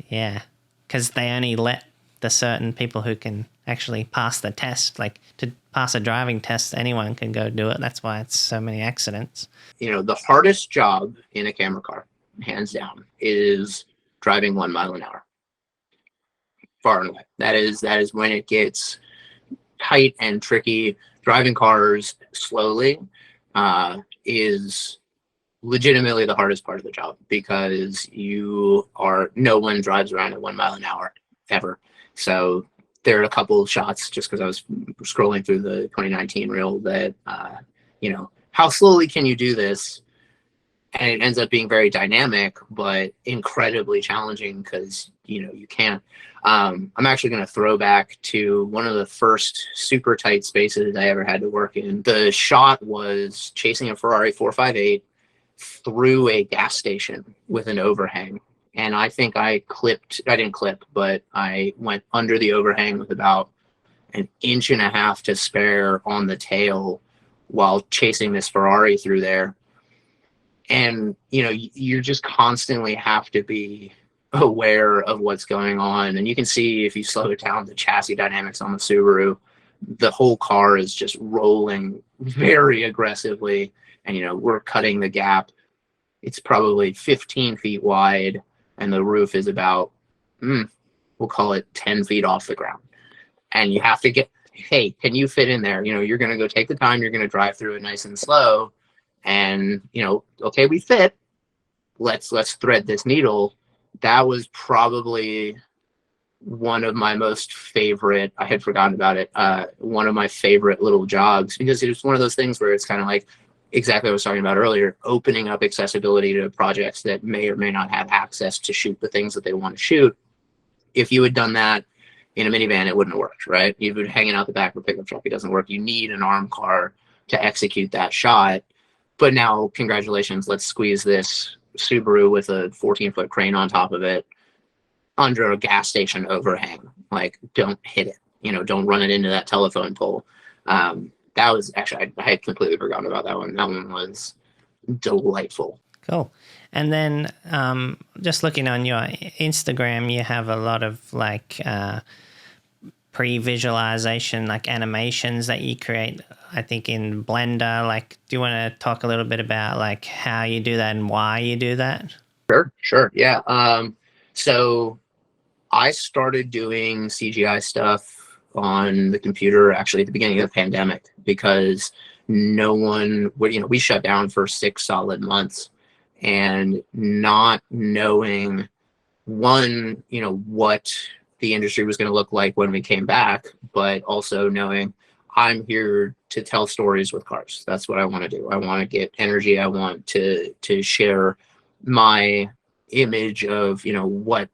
Yeah, because they only let the certain people who can actually pass the test, like to pass a driving test, anyone can go do it. That's why it's so many accidents. The hardest job in a camera car, hands down, is driving 1 mile an hour. Far and away. That is when it gets tight and tricky. Driving cars slowly is legitimately the hardest part of the job, because no one drives around at 1 mile an hour ever. So there are a couple of shots, just because I was scrolling through the 2019 reel, that how slowly can you do this? And it ends up being very dynamic, but incredibly challenging, because you can't. I'm actually going to throw back to one of the first super tight spaces I ever had to work in. The shot was chasing a Ferrari 458 through a gas station with an overhang. And I think I didn't clip, but I went under the overhang with about 1.5 inches to spare on the tail while chasing this Ferrari through there. And, you just constantly have to be aware of what's going on. And you can see, if you slow it down, the chassis dynamics on the Subaru, the whole car is just rolling very aggressively. And, we're cutting the gap. It's probably 15 feet wide, and the roof is about, we'll call it 10 feet off the ground. And you have to hey, can you fit in there? You're going to go take the time. You're going to drive through it nice and slow. And, okay, we fit. Let's thread this needle. That was probably one of my most favorite, I had forgotten about it, one of my favorite little jobs, because it was one of those things where it's kind of like exactly what I was talking about earlier, opening up accessibility to projects that may or may not have access to shoot the things that they want to shoot. If you had done that in a minivan, it wouldn't have worked, right? You've been hanging out the back of a pickup truck. It doesn't work. You need an arm car to execute that shot. But now, congratulations, let's squeeze this Subaru with a 14-foot crane on top of it under a gas station overhang. Like, don't hit it. Don't run it into that telephone pole. That was actually, I had completely forgotten about that one. That one was delightful. Cool. And then just looking on your Instagram, you have a lot of like pre-visualization, like animations that you create, I think in Blender. Like, do you want to talk a little bit about like how you do that and why you do that? Sure. Yeah. So I started doing CGI stuff on the computer actually at the beginning of the pandemic because no one would, we shut down for 6 solid months, and not knowing one, what the industry was going to look like when we came back, but also knowing I'm here to tell stories with cars. That's what I want to do. I want to get energy. I want to share my image of, what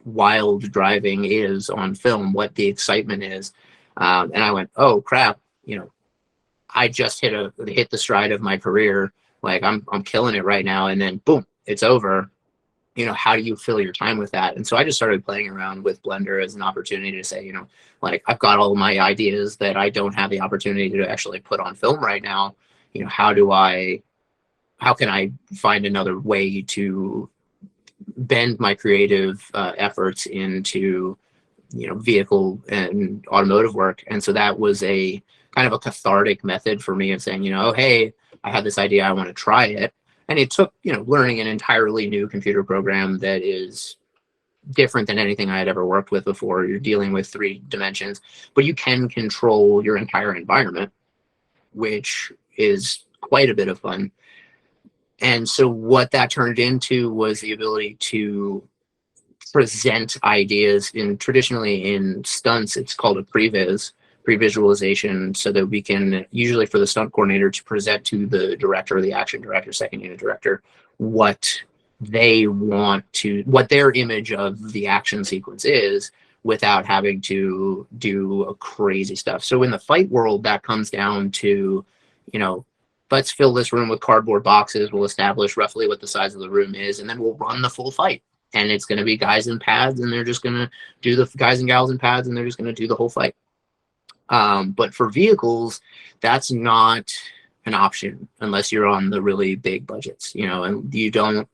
wild driving is on film, what the excitement is. And I went, oh crap, I just hit the stride of my career. Like I'm killing it right now. And then boom, it's over. How do you fill your time with that? And so I just started playing around with Blender as an opportunity to say, like I've got all my ideas that I don't have the opportunity to actually put on film right now. How can I find another way to bend my creative efforts into, vehicle and automotive work? And so that was a kind of a cathartic method for me of saying, oh, hey, I have this idea, I want to try it. And it took, learning an entirely new computer program that is different than anything I had ever worked with before. You're dealing with 3 dimensions, but you can control your entire environment, which is quite a bit of fun. And so what that turned into was the ability to present ideas traditionally in stunts. It's called a pre-visualization, so that we can, usually for the stunt coordinator, to present to the director, the action director, second unit director, what they want to, what their image of the action sequence is, without having to do crazy stuff. So in the fight world, that comes down to, let's fill this room with cardboard boxes. We'll establish roughly what the size of the room is, and then we'll run the full fight. And it's going to be guys in pads, and they're just going to do the guys and gals in pads, and they're just going to do the whole fight. But for vehicles, that's not an option unless you're on the really big budgets, and you don't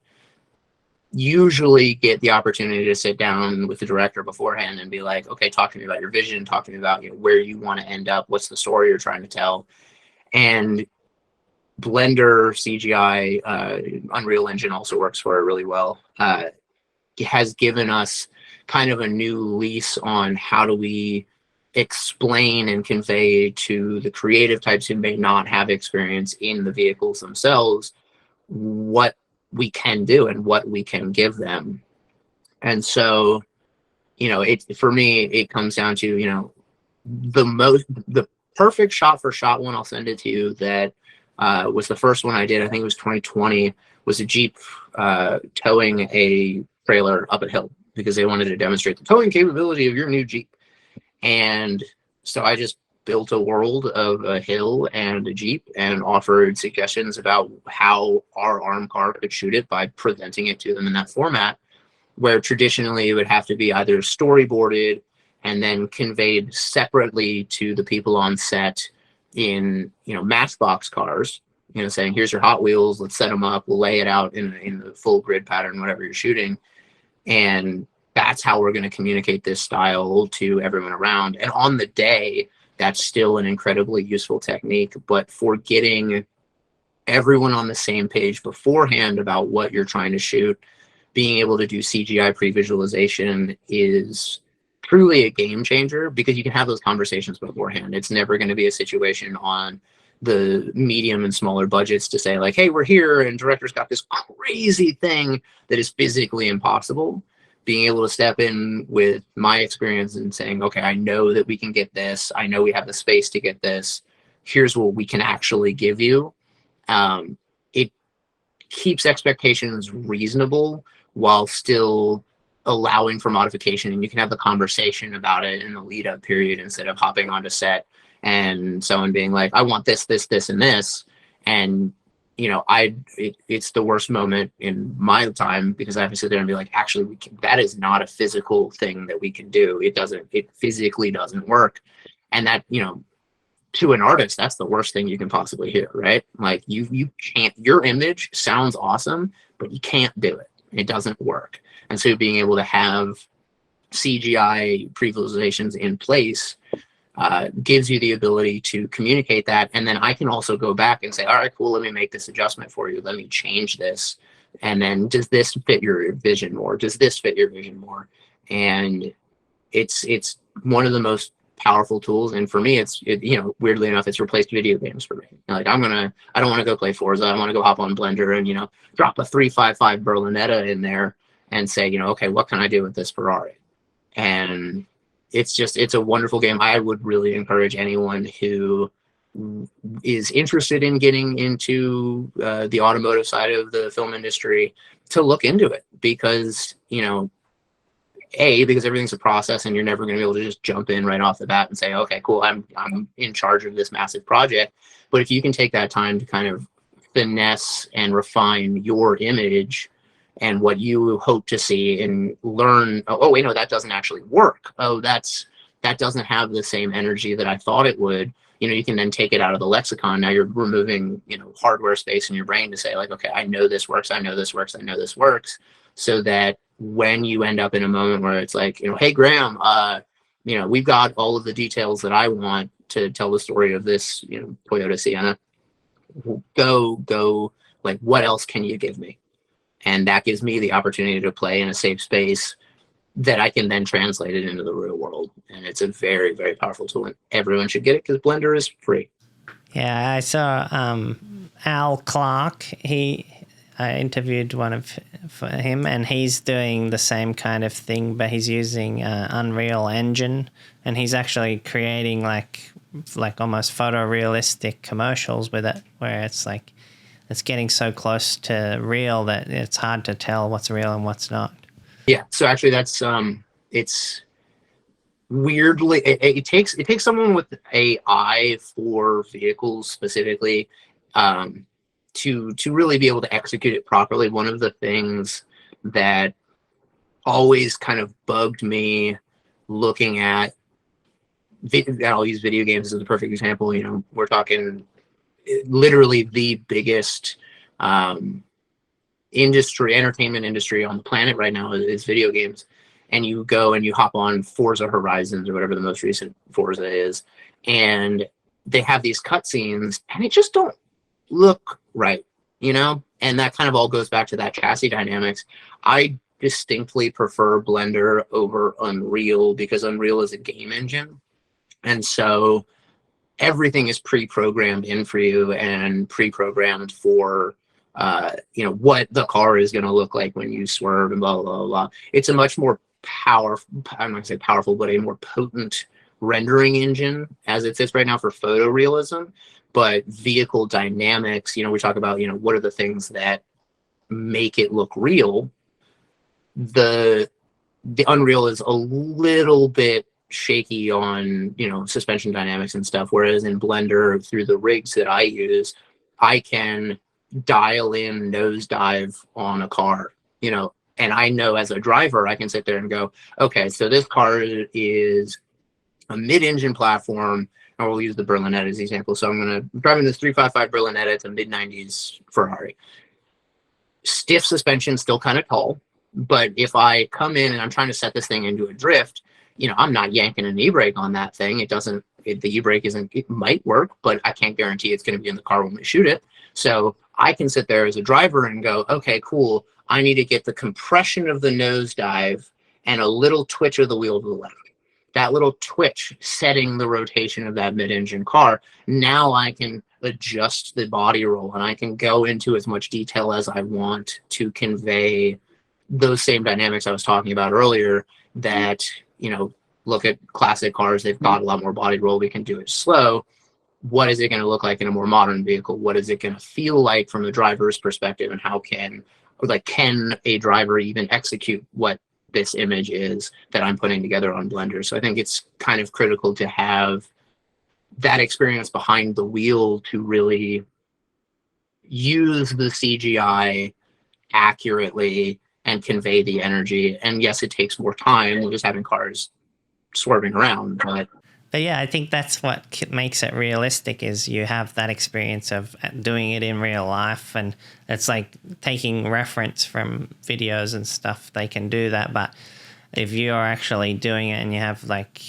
usually get the opportunity to sit down with the director beforehand and be like, okay, talk to me about your vision, talk to me about where you want to end up, what's the story you're trying to tell. And Blender, CGI, Unreal Engine also works for it really well. Has given us kind of a new lease on how do we explain and convey to the creative types who may not have experience in the vehicles themselves what we can do and what we can give them. And so, for me, it comes down to, the perfect shot for shot one, I'll send it to you, that was the first one I did. I think it was 2020, was a Jeep towing a trailer up a hill because they wanted to demonstrate the towing capability of your new Jeep. And so I just built a world of a hill and a Jeep and offered suggestions about how our arm car could shoot it by presenting it to them in that format, where traditionally it would have to be either storyboarded and then conveyed separately to the people on set in, Matchbox cars, saying, here's your Hot Wheels, let's set them up, we'll lay it out in the full grid pattern, whatever you're shooting. And that's how we're going to communicate this style to everyone around. And on the day, that's still an incredibly useful technique. But for getting everyone on the same page beforehand about what you're trying to shoot, being able to do CGI pre-visualization is truly a game changer, because you can have those conversations beforehand. It's never going to be a situation on the medium and smaller budgets to say like, hey, we're here and director's got this crazy thing that is physically impossible. Being able to step in with my experience and saying, okay, I know that we can get this. I know we have the space to get this. Here's what we can actually give you. It keeps expectations reasonable while still allowing for modification, and you can have the conversation about it in the lead up period instead of hopping onto set and someone being like, I want this, this, this, and this. And, it's the worst moment in my time, because I have to sit there and be like, actually, that is not a physical thing that we can do. It physically doesn't work. And that, to an artist, that's the worst thing you can possibly hear, right? Like you can't, your image sounds awesome, but you can't do it. It doesn't work. And so being able to have CGI pre-visualizations in place gives you the ability to communicate that. And then I can also go back and say, all right, cool, let me make this adjustment for you. Let me change this. And then does this fit your vision more? Does this fit your vision more? And it's one of the most powerful tools. And for me, weirdly enough, it's replaced video games for me. Like I don't want to go play Forza. I want to go hop on Blender and, drop a 355 Berlinetta in there and say, okay, what can I do with this Ferrari? And it's a wonderful game. I would really encourage anyone who is interested in getting into the automotive side of the film industry to look into it, because because everything's a process and you're never going to be able to just jump in right off the bat and say, okay, cool, I'm in charge of this massive project. But if you can take that time to kind of finesse and refine your image and what you hope to see and learn, oh wait, no, that doesn't actually work. Oh, that doesn't have the same energy that I thought it would. You can then take it out of the lexicon. Now you're removing, hardware space in your brain to say like, okay, I know this works. I know this works. I know this works. So that when you end up in a moment where it's like, hey, Graham, we've got all of the details that I want to tell the story of this, Toyota Sienna. Go, like, what else can you give me? And that gives me the opportunity to play in a safe space that I can then translate it into the real world. And it's a very, very powerful tool, and everyone should get it because Blender is free. Yeah, I saw Al Clark. I interviewed for him, and he's doing the same kind of thing, but he's using Unreal Engine, and he's actually creating like almost photorealistic commercials with it, where it's like it's getting so close to real that it's hard to tell what's real and what's not. Yeah, so actually that's it's weirdly it takes someone with a eye for vehicles specifically to really be able to execute it properly. One of the things that always kind of bugged me looking at, I'll use video games as a perfect example. We're talking literally the biggest entertainment industry on the planet right now is video games. And you go and you hop on Forza Horizons or whatever the most recent Forza is, and they have these cutscenes and it just don't look right, and that kind of all goes back to that chassis dynamics. I distinctly prefer Blender over Unreal because Unreal is a game engine, and so everything is pre-programmed in for you and pre-programmed for what the car is going to look like when you swerve and blah, blah, blah, blah. It's a much more powerful, I'm not going to say powerful, but a more potent rendering engine as it sits right now for photorealism. But vehicle dynamics, we talk about, what are the things that make it look real. The Unreal is a little bit shaky on, suspension dynamics and stuff. Whereas in Blender, through the rigs that I use, I can dial in nosedive on a car, and I know as a driver, I can sit there and go, okay, so this car is a mid-engine platform. I will use the Berlinetta as an example. So I'm driving this 355 Berlinetta. It's a mid-90s Ferrari. Stiff suspension, still kind of tall. But if I come in and I'm trying to set this thing into a drift, I'm not yanking an e-brake on that thing. The e-brake it might work, but I can't guarantee it's going to be in the car when we shoot it. So I can sit there as a driver and go, okay, cool. I need to get the compression of the nosedive and a little twitch of the wheel to the left. That little twitch setting the rotation of that mid-engine car. Now I can adjust the body roll and I can go into as much detail as I want to convey those same dynamics I was talking about earlier that, look at classic cars. They've got a lot more body roll. We can do it slow. What is it going to look like in a more modern vehicle? What is it going to feel like from the driver's perspective? And how can a driver even execute what this image is that I'm putting together on Blender? So I think it's kind of critical to have that experience behind the wheel to really use the CGI accurately and convey the energy. And yes, it takes more time than just having cars swerving around, but yeah, I think that's what makes it realistic is you have that experience of doing it in real life, and it's like taking reference from videos and stuff. They can do that, but if you're actually doing it and you have like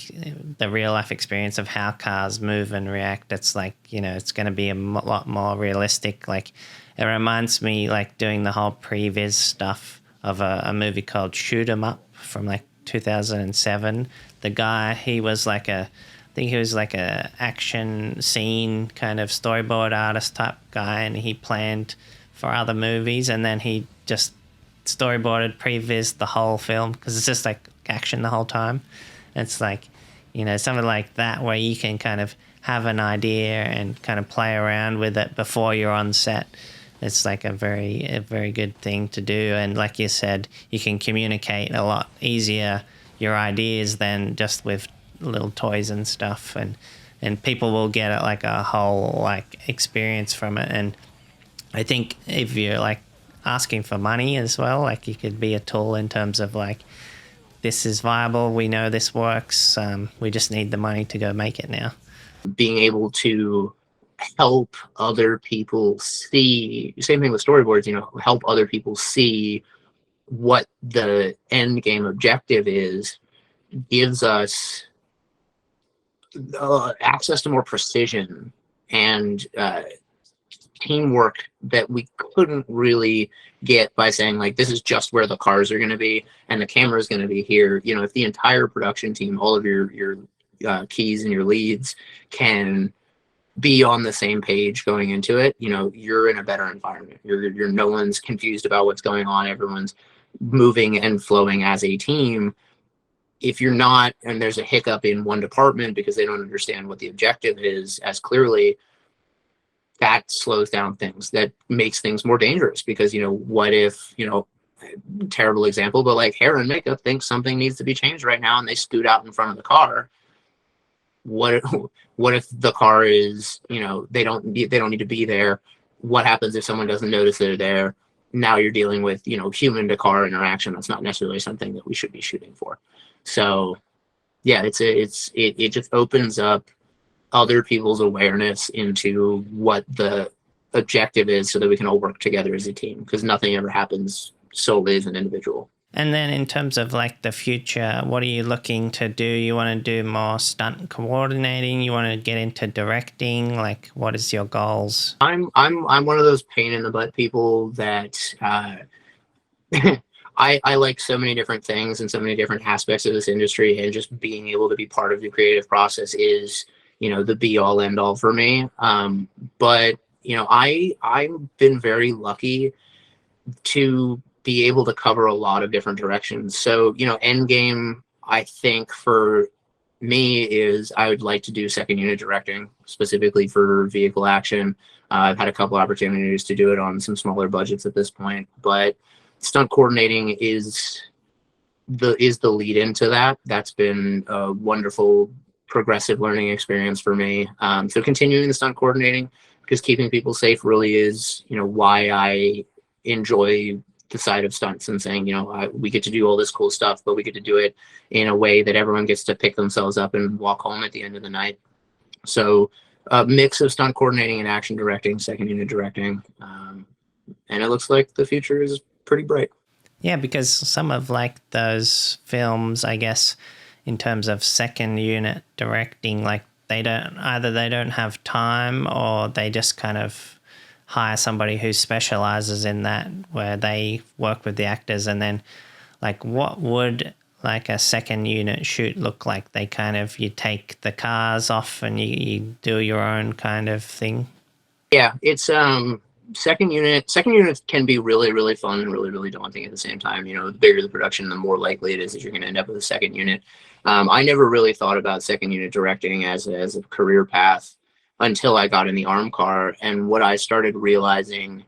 the real life experience of how cars move and react, it's like, you know, it's going to be a lot more realistic. Like it reminds me like doing the whole previs stuff of a movie called Shoot 'Em Up from like 2007. The guy, he was like I think he was like a action scene kind of storyboard artist type guy, and he planned for other movies, and then he just storyboarded previs the whole film because it's just like action the whole time. It's like, you know, something like that where you can kind of have an idea and kind of play around with it before you're on set. It's like a very good thing to do, and like you said, you can communicate a lot easier your ideas than just with little toys and stuff, and people will get it like a whole like experience from it. And I think if you're like asking for money as well, like you could be a tool in terms of like, this is viable, we know this works, we just need the money to go make it now. Being able to help other people see, same thing with storyboards, you know, help other people see what the end game objective is, gives us access to more precision and teamwork that we couldn't really get by saying like, this is just where the cars are going to be and the camera is going to be here. You know, if the entire production team, all of your keys and your leads can be on the same page going into it, you know, you're in a better environment. You're no one's confused about what's going on. Everyone's moving and flowing as a team. If you're not, and there's a hiccup in one department because they don't understand what the objective is as clearly, that slows down things. That makes things more dangerous because, you know, what if, you know, terrible example, but like hair and makeup thinks something needs to be changed right now and they scoot out in front of the car. What if the car is, you know, they don't need to be there? What happens if someone doesn't notice they're there? Now you're dealing with, you know, human to car interaction. That's not necessarily something that we should be shooting for. So yeah, it just opens up other people's awareness into what the objective is so that we can all work together as a team, because nothing ever happens solely as an individual. And then in terms of like the future, what are you looking to do? You want to do more stunt coordinating? You want to get into directing? Like, what is your goals? I'm one of those pain in the butt people that I like so many different things and so many different aspects of this industry, and just being able to be part of the creative process is, you know, the be all end all for me. But you know, I've been very lucky to be able to cover a lot of different directions. So, you know, end game, I think for me is I would like to do second unit directing, specifically for vehicle action. I've had a couple opportunities to do it on some smaller budgets at this point, but stunt coordinating is the lead into that. That's been a wonderful progressive learning experience for me. So continuing the stunt coordinating, because keeping people safe really is, you know, why I enjoy the side of stunts, and saying, you know, we get to do all this cool stuff, but we get to do it in a way that everyone gets to pick themselves up and walk home at the end of the night. So a mix of stunt coordinating and action directing, second unit directing. And it looks like the future is pretty bright. Yeah, because some of like those films, I guess, in terms of second unit directing, like they don't have time, or they just kind of hire somebody who specializes in that, where they work with the actors. And then like, what would like a second unit shoot look like? They kind of, you take the cars off and you do your own kind of thing. Yeah, it's second unit can be really, really fun and really, really daunting at the same time. You know, the bigger the production, the more likely it is that you're going to end up with a second unit. I never really thought about second unit directing as a career path until I got in the arm car. And what I started realizing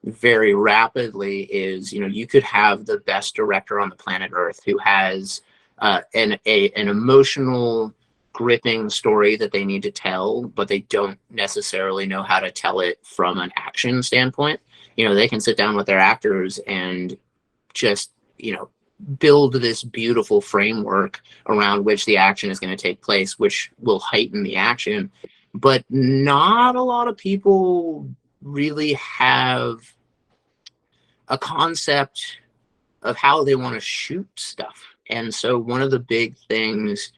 very rapidly is, you know, you could have the best director on the planet Earth who has an emotional, gripping story that they need to tell, but they don't necessarily know how to tell it from an action standpoint. You know, they can sit down with their actors and just, you know, build this beautiful framework around which the action is going to take place, which will heighten the action. But not a lot of people really have a concept of how they want to shoot stuff. And so one of the big things,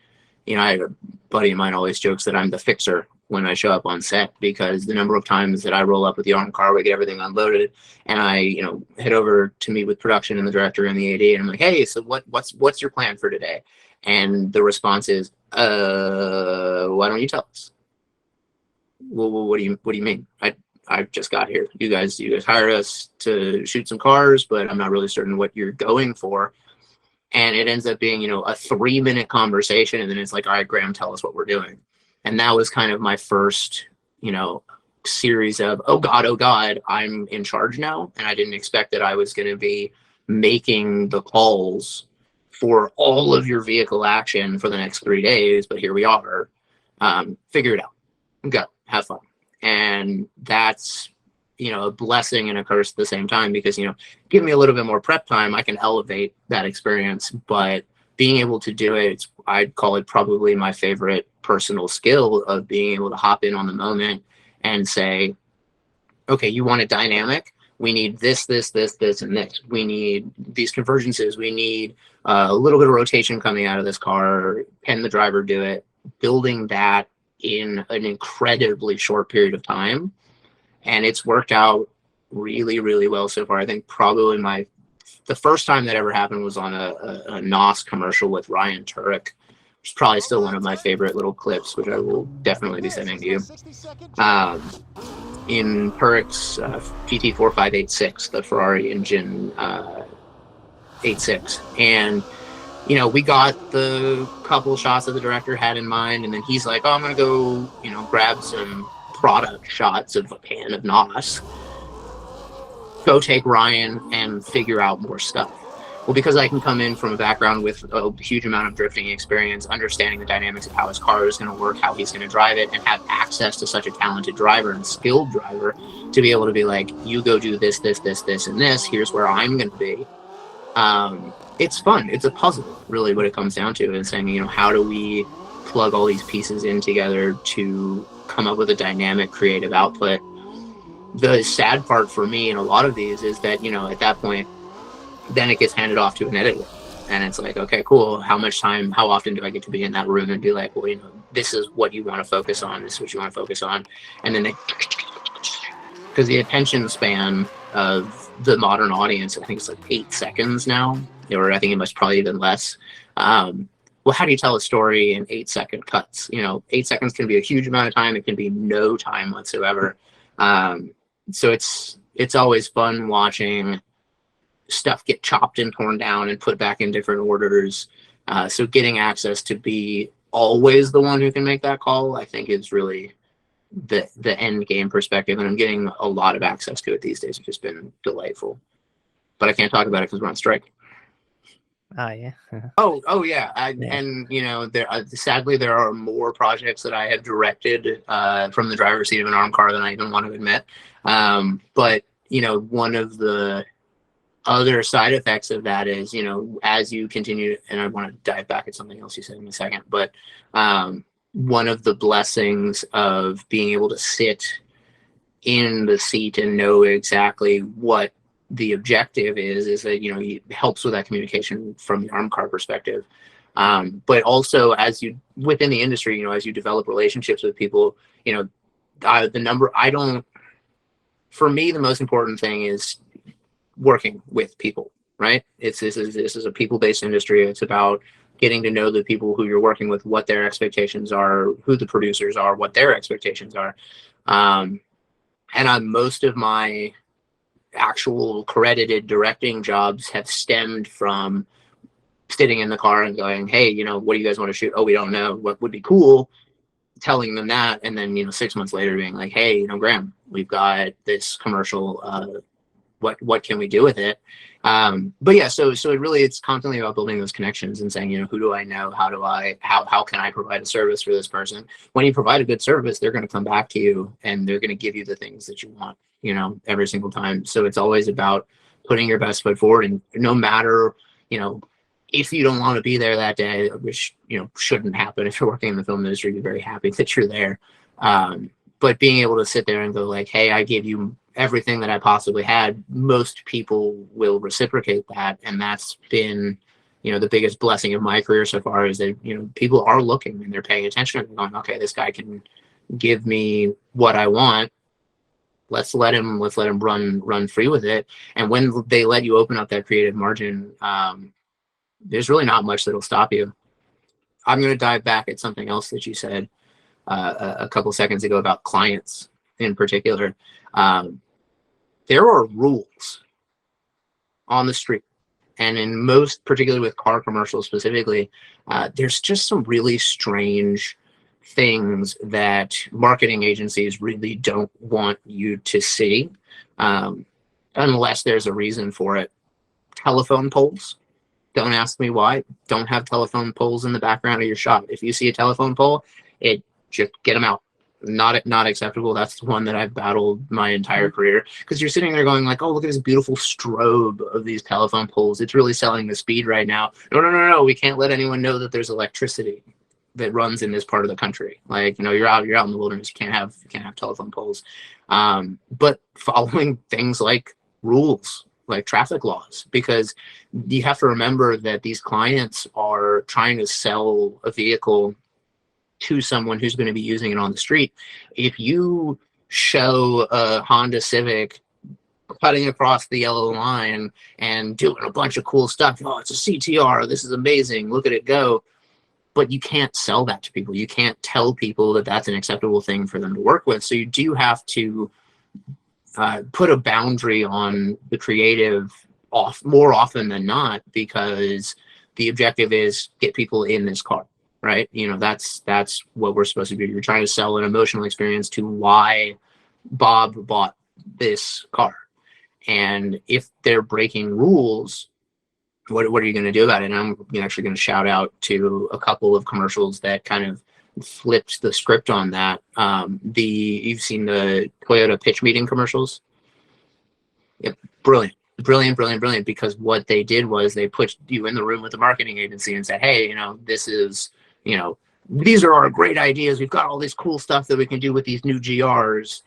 you know, I have a buddy of mine always jokes that I'm the fixer when I show up on set, because the number of times that I roll up with the arm car, we get everything unloaded, and I, you know, head over to meet with production and the director and the AD, and I'm like, hey, so what's your plan for today? And the response is, why don't you tell us? Well, what do you mean? I just got here. You guys hired us to shoot some cars, but I'm not really certain what you're going for. And it ends up being, you know, a 3-minute conversation, and then it's like, all right, Graham, tell us what we're doing. And that was kind of my first, you know, series of, oh God, I'm in charge now. And I didn't expect that I was going to be making the calls for all of your vehicle action for the next 3 days, but here we are. Figure it out. Go. Have fun. And that's, you know, a blessing and a curse at the same time, because, you know, give me a little bit more prep time, I can elevate that experience. But being able to do it, I'd call it probably my favorite personal skill of being able to hop in on the moment and say, okay, you want it dynamic? We need this, and this. We need these convergences. We need a little bit of rotation coming out of this car. Can the driver do it? Building that in an incredibly short period of time. And it's worked out really, really well so far. I think probably the first time that ever happened was on a NOS commercial with Ryan Turek, which is probably still one of my favorite little clips, which I will definitely be sending to you. In Turek's GT4586, the Ferrari engine 86. And, you know, we got the couple shots that the director had in mind, and then he's like, oh, I'm going to go, you know, grab some product shots of a pan of NOS, go take Ryan and figure out more stuff. Well, because I can come in from a background with a huge amount of drifting experience, understanding the dynamics of how his car is going to work, how he's going to drive it, and have access to such a talented driver and skilled driver to be able to be like, you go do this, and this, here's where I'm going to be. It's fun. It's a puzzle, really, what it comes down to, and saying, you know, how do we plug all these pieces in together to come up with a dynamic, creative output? The sad part for me in a lot of these is that, you know, at that point, then it gets handed off to an editor, and it's like, okay, cool. How much time, how often do I get to be in that room and be like, well, you know, this is what you want to focus on. This is what you want to focus on. And then because the attention span of the modern audience, I think it's like 8 seconds now, or I think it must probably even less. Well, how do you tell a story in 8-second cuts? You know, 8 seconds can be a huge amount of time. It can be no time whatsoever. So it's always fun watching stuff get chopped and torn down and put back in different orders. So getting access to be always the one who can make that call, I think, is really the end game perspective. And I'm getting a lot of access to it these days, which has been delightful. But I can't talk about it because we're on strike. Oh yeah. Oh yeah. And you know, sadly there are more projects that I have directed from the driver's seat of an arm car than I even want to admit. But you know, one of the other side effects of that is, you know, as you continue, and I want to dive back at something else you said in a second, but one of the blessings of being able to sit in the seat and know exactly what the objective is that, you know, it helps with that communication from the arm car perspective. But also as you, within the industry, you know, as you develop relationships with people, you know, for me, the most important thing is working with people, right? This is a people-based industry. It's about getting to know the people who you're working with, what their expectations are, who the producers are, what their expectations are. And on most of my actual credited directing jobs have stemmed from sitting in the car and going, hey, you know, what do you guys want to shoot? Oh, we don't know. What would be cool? Telling them that, and then, you know, 6 months later being like, hey, you know, Graham, we've got this commercial, what can we do with it? But yeah, so it really, it's constantly about building those connections and saying, you know, who do I know? How can I provide a service for this person? When you provide a good service, they're going to come back to you and they're going to give you the things that you want, you know, every single time. So it's always about putting your best foot forward, and no matter, you know, if you don't want to be there that day, which, you know, shouldn't happen. If you're working in the film industry, you're very happy that you're there. But being able to sit there and go like, hey, I gave you everything that I possibly had, most people will reciprocate that. And that's been the biggest blessing of my career so far is that, people are looking and they're paying attention and going, okay, this guy can give me what I want. Let's let him run free with it. And when they let you open up that creative margin, there's really not much that'll stop you. I'm going to dive back at something else that you said a couple seconds ago about clients in particular. There are rules on the street, and in most, particularly with car commercials specifically, there's just some really strange things that marketing agencies really don't want you to see, unless there's a reason for it. Telephone poles. Don't ask me why. Don't have telephone poles in the background of your shot. If you see a telephone pole, just get them out. Not acceptable. That's the one that I've battled my entire career, because you're sitting there going like, oh, look at this beautiful strobe of these telephone poles. It's really selling the speed right now. No. We can't let anyone know that there's electricity that runs in this part of the country. Like, you're out in the wilderness. You can't have telephone poles. But following things like rules, like traffic laws, because you have to remember that these clients are trying to sell a vehicle to someone who's going to be using it on the street. If you show a Honda Civic cutting across the yellow line and doing a bunch of cool stuff, oh, it's a CTR, this is amazing, look at it go, but you can't sell that to people. You can't tell people that that's an acceptable thing for them to work with. So you do have to put a boundary on the creative more often than not, because the objective is get people in this car, right? That's what we're supposed to do. You're trying to sell an emotional experience to why Bob bought this car. And if they're breaking rules, what are you going to do about it? And I'm actually going to shout out to a couple of commercials that kind of flipped the script on that. You've seen the Toyota pitch meeting commercials. Yep, brilliant, because what they did was they put you in the room with the marketing agency and said, hey, this is, these are our great ideas. We've got all this cool stuff that we can do with these new GRs.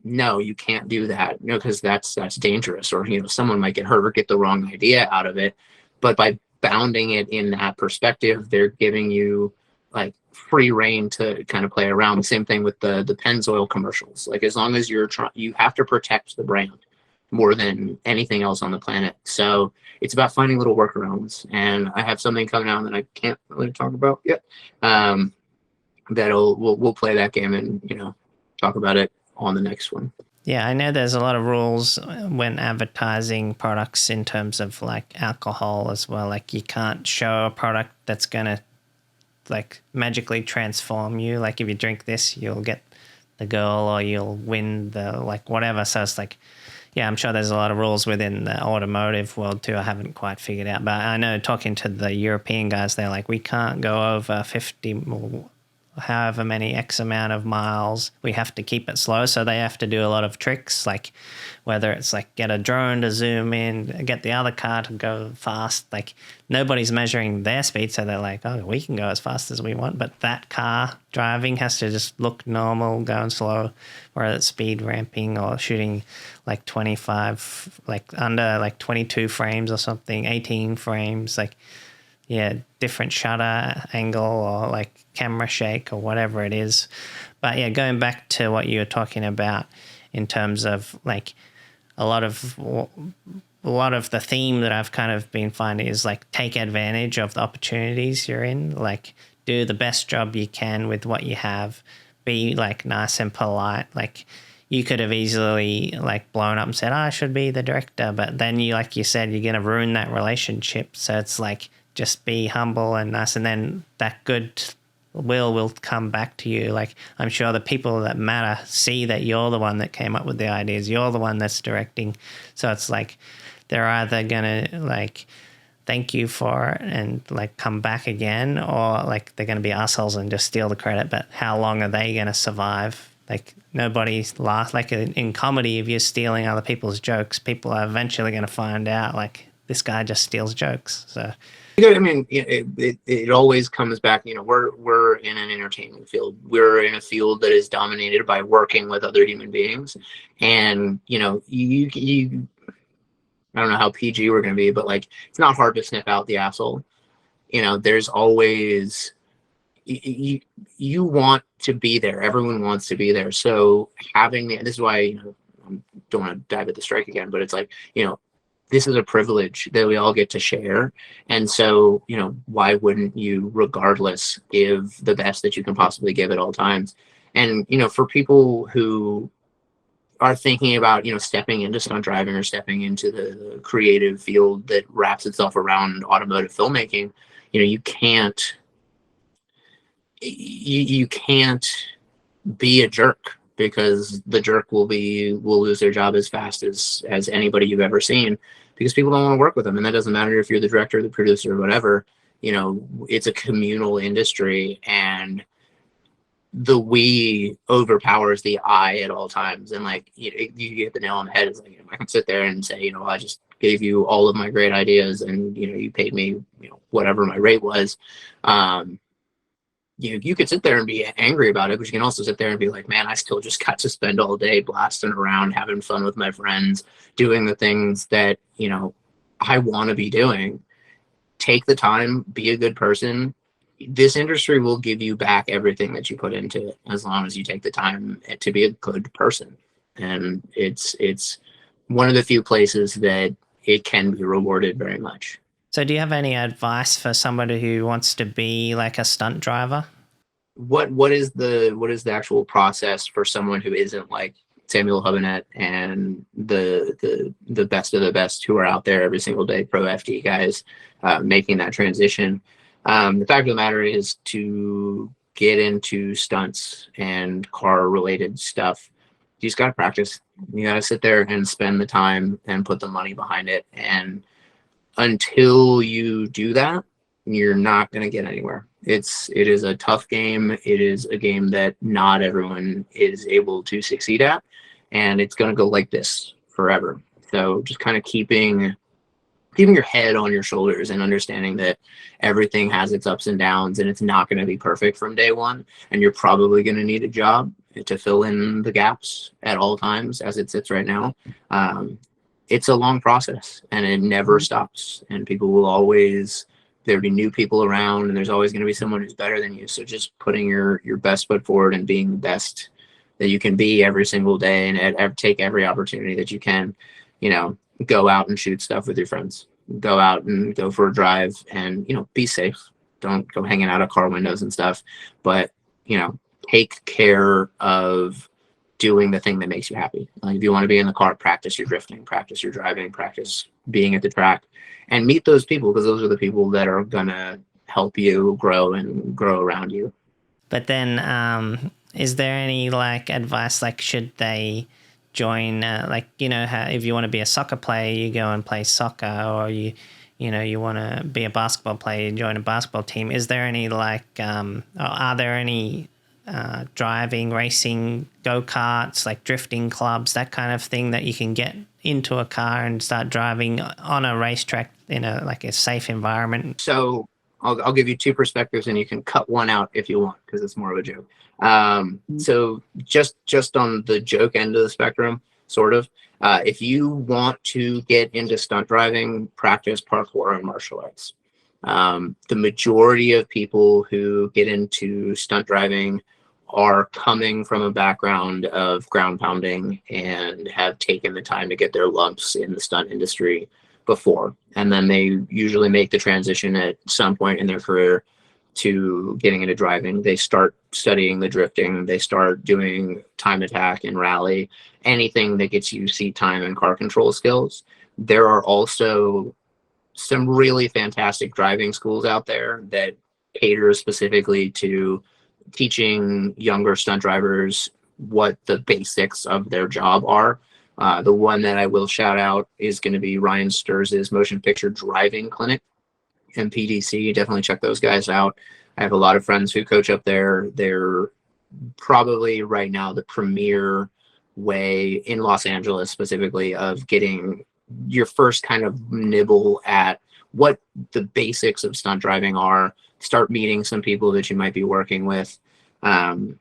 No, you can't do that, because that's dangerous, or someone might get hurt or get the wrong idea out of it. But by bounding it in that perspective, they're giving you like free reign to kind of play around. The same thing with the Pennzoil commercials. Like, as long as you have to protect the brand more than anything else on the planet. So it's about finding little workarounds. And I have something coming out that I can't really talk about yet. We'll play that game and talk about it on the next one. Yeah, I know there's a lot of rules when advertising products in terms of like alcohol as well. Like, you can't show a product that's going to like magically transform you. Like, if you drink this, you'll get the girl or you'll win the like whatever. So it's like, yeah, I'm sure there's a lot of rules within the automotive world too. I haven't quite figured out. But I know talking to the European guys, they're like, we can't go over 50 however many X amount of miles. We have to keep it slow. So they have to do a lot of tricks, like whether it's like get a drone to zoom in, get the other car to go fast. Like, nobody's measuring their speed. So they're like, oh, we can go as fast as we want. But that car driving has to just look normal, going slow, whether it's speed ramping or shooting like 25, like under like 22 frames or something, 18 frames, like, yeah, different shutter angle or like camera shake or whatever it is. But yeah, going back to what you were talking about in terms of like a lot of the theme that I've kind of been finding is like take advantage of the opportunities you're in, like do the best job you can with what you have, be like nice and polite. Like, you could have easily like blown up and said, oh, I should be the director. But then like you said, you're going to ruin that relationship. So it's like, just be humble and nice, and then that good will come back to you. Like, I'm sure the people that matter see that you're the one that came up with the ideas, you're the one that's directing. So it's like they're either gonna like thank you for it and like come back again, or like they're gonna be assholes and just steal the credit. But how long are they gonna survive? Like, nobody's last. Like in comedy, if you're stealing other people's jokes, people are eventually gonna find out like this guy just steals jokes. So I mean, it always comes back. We're in an entertainment field. We're in a field that is dominated by working with other human beings, and you I don't know how PG we're going to be, but like, it's not hard to sniff out the asshole. There's always, you, you want to be there. Everyone wants to be there. So this is why, I don't want to dive at the strike again, but it's like, this is a privilege that we all get to share. And so, why wouldn't you, regardless, give the best that you can possibly give at all times? And, for people who are thinking about, stepping into stunt driving or stepping into the creative field that wraps itself around automotive filmmaking, you can't, you can't be a jerk, because the jerk will lose their job as fast as anybody you've ever seen, because people don't want to work with them. And that doesn't matter if you're the director, the producer, or whatever. It's a communal industry, and the we overpowers the I at all times. And like, you get the nail on the head. It's like, I can sit there and say, I just gave you all of my great ideas, and you paid me whatever my rate was. You could sit there and be angry about it, but you can also sit there and be like, man, I still just got to spend all day blasting around, having fun with my friends, doing the things that I want to be doing. Take the time, be a good person. This industry will give you back everything that you put into it, as long as you take the time to be a good person. And it's one of the few places that it can be rewarded very much. So do you have any advice for somebody who wants to be like a stunt driver? What is the actual process for someone who isn't like Samuel Hubinett and the best of the best who are out there every single day, pro FD guys, making that transition? The fact of the matter is, to get into stunts and car related stuff, you just got to practice. You got to sit there and spend the time and put the money behind it. And until you do that, you're not going to get anywhere. It is a tough game. It is a game that not everyone is able to succeed at, and it's going to go like this forever. So just kind of keeping your head on your shoulders and understanding that everything has its ups and downs, and it's not going to be perfect from day one. And you're probably going to need a job to fill in the gaps at all times as it sits right now. It's a long process, and it never stops. And people will always, there'll be new people around, and there's always going to be someone who's better than you. So just putting your best foot forward and being the best that you can be every single day, and take every opportunity that you can, go out and shoot stuff with your friends, go out and go for a drive, and, be safe. Don't go hanging out of car windows and stuff, but, take care of doing the thing that makes you happy. Like, if you want to be in the car, practice your drifting, practice your driving, practice being at the track, and meet those people, because those are the people that are going to help you grow and grow around you. But then, is there any like advice, like should they join, like, how, if you want to be a soccer player, you go and play soccer, or you want to be a basketball player, you join a basketball team. Is there any like, are there any driving, racing, go-karts, like drifting clubs, that kind of thing that you can get into a car and start driving on a racetrack in a safe environment? So I'll give you two perspectives, and you can cut one out if you want, because it's more of a joke. So just on the joke end of the spectrum, sort of, if you want to get into stunt driving, practice parkour and martial arts. The majority of people who get into stunt driving are coming from a background of ground pounding and have taken the time to get their lumps in the stunt industry before. And then they usually make the transition at some point in their career to getting into driving. They start studying the drifting. They start doing time attack and rally, anything that gets you seat time and car control skills. There are also some really fantastic driving schools out there that cater specifically to teaching younger stunt drivers what the basics of their job are. The one that I will shout out is going to be Ryan Sturz's Motion Picture Driving Clinic, MPDC. Definitely check those guys out. I have a lot of friends who coach up there. They're probably right now the premier way in Los Angeles specifically of getting your first kind of nibble at what the basics of stunt driving are. Start meeting some people that you might be working with. But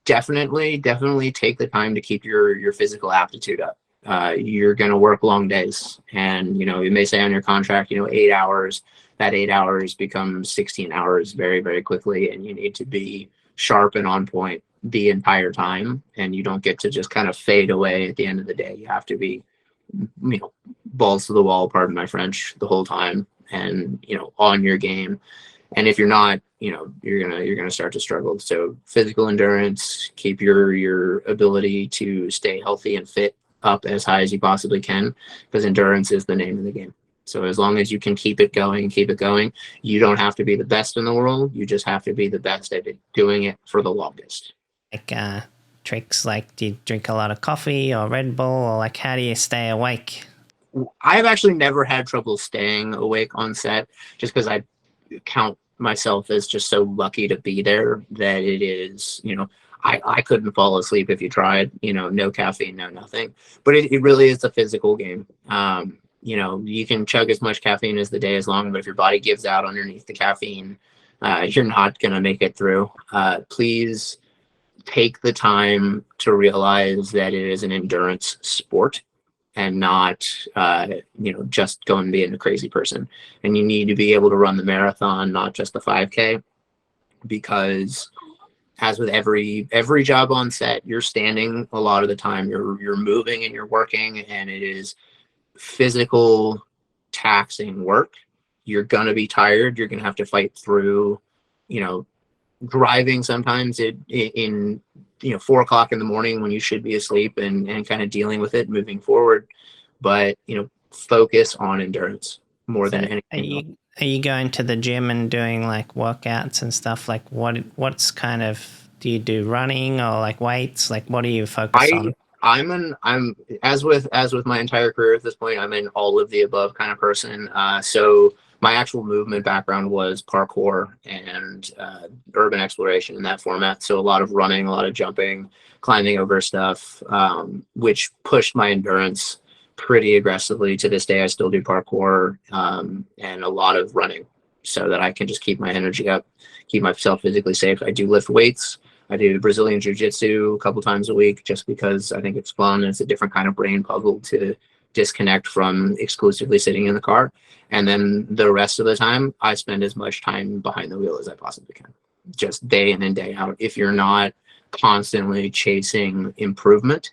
definitely take the time to keep your physical aptitude up. you're going to work long days. And, you may say on your contract, 8 hours. That 8 hours becomes 16 hours very, very quickly. And you need to be sharp and on point the entire time. And you don't get to just kind of fade away at the end of the day. You have to be, balls to the wall, pardon my French, the whole time, and, on your game. And if you're not, you're gonna start to struggle. So physical endurance, keep your ability to stay healthy and fit up as high as you possibly can, because endurance is the name of the game. So as long as you can keep it going, you don't have to be the best in the world. You just have to be the best at it, doing it for the longest. Like tricks, like do you drink a lot of coffee or Red Bull, or like how do you stay awake? I've actually never had trouble staying awake on set, just because I count myself as just so lucky to be there that it is, I couldn't fall asleep if you tried, no caffeine, no nothing. But it really is a physical game. You can chug as much caffeine as the day is long, but if your body gives out underneath the caffeine, you're not going to make it through. Please take the time to realize that it is an endurance sport and not, just go and being a crazy person. And you need to be able to run the marathon, not just the 5K, because as with every job on set, you're standing a lot of the time, you're moving and you're working, and it is physical, taxing work. You're gonna be tired. You're gonna have to fight through, driving sometimes in 4 o'clock in the morning when you should be asleep, and kind of dealing with it moving forward. But focus on endurance more than anything. Are you going to the gym and doing like workouts and stuff? Like what's kind of, do you do running or like weights? Like what do you focus on? I'm as with my entire career at this point, I'm an all of the above kind of person. So my actual movement background was parkour and urban exploration in that format. So a lot of running, a lot of jumping, climbing over stuff, which pushed my endurance pretty aggressively. To this day, I still do parkour and a lot of running, so that I can just keep my energy up, keep myself physically safe. I do lift weights. I do Brazilian Jiu-Jitsu a couple times a week, just because I think it's fun. It's a different kind of brain puzzle to disconnect from exclusively sitting in the car. And then the rest of the time, I spend as much time behind the wheel as I possibly can, just day in and day out. If you're not constantly chasing improvement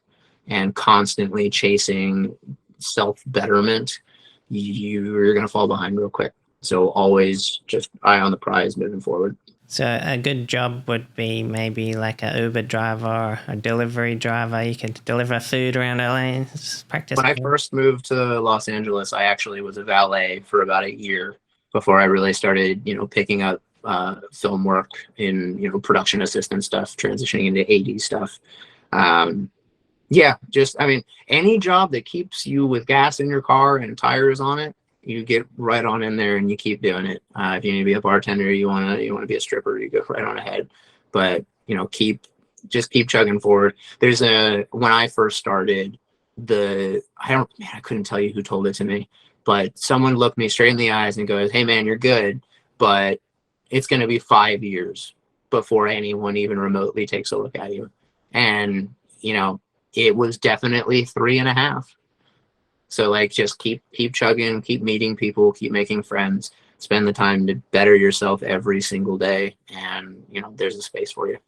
and constantly chasing self-betterment, you're going to fall behind real quick. So always just eye on the prize moving forward. So a good job would be maybe like a Uber driver or a delivery driver. You could deliver food around LA. Practice. When I first moved to Los Angeles, I actually was a valet for about a year before I really started, picking up film work in, production assistant stuff, transitioning into AD stuff. Any job that keeps you with gas in your car and tires on it, you get right on in there and you keep doing it. If you need to be a bartender, you want to be a stripper, you go right on ahead. But keep chugging forward. When I first started, I couldn't tell you who told it to me, but someone looked me straight in the eyes and goes, "Hey man, you're good, but it's going to be 5 years before anyone even remotely takes a look at you." And it was definitely 3.5. So just keep chugging, keep meeting people, keep making friends, spend the time to better yourself every single day. And, there's a space for you.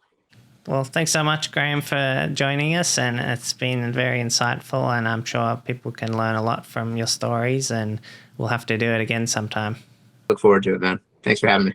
Well, thanks so much, Graham, for joining us. And it's been very insightful, and I'm sure people can learn a lot from your stories, and we'll have to do it again sometime. Look forward to it, man. Thanks for having me.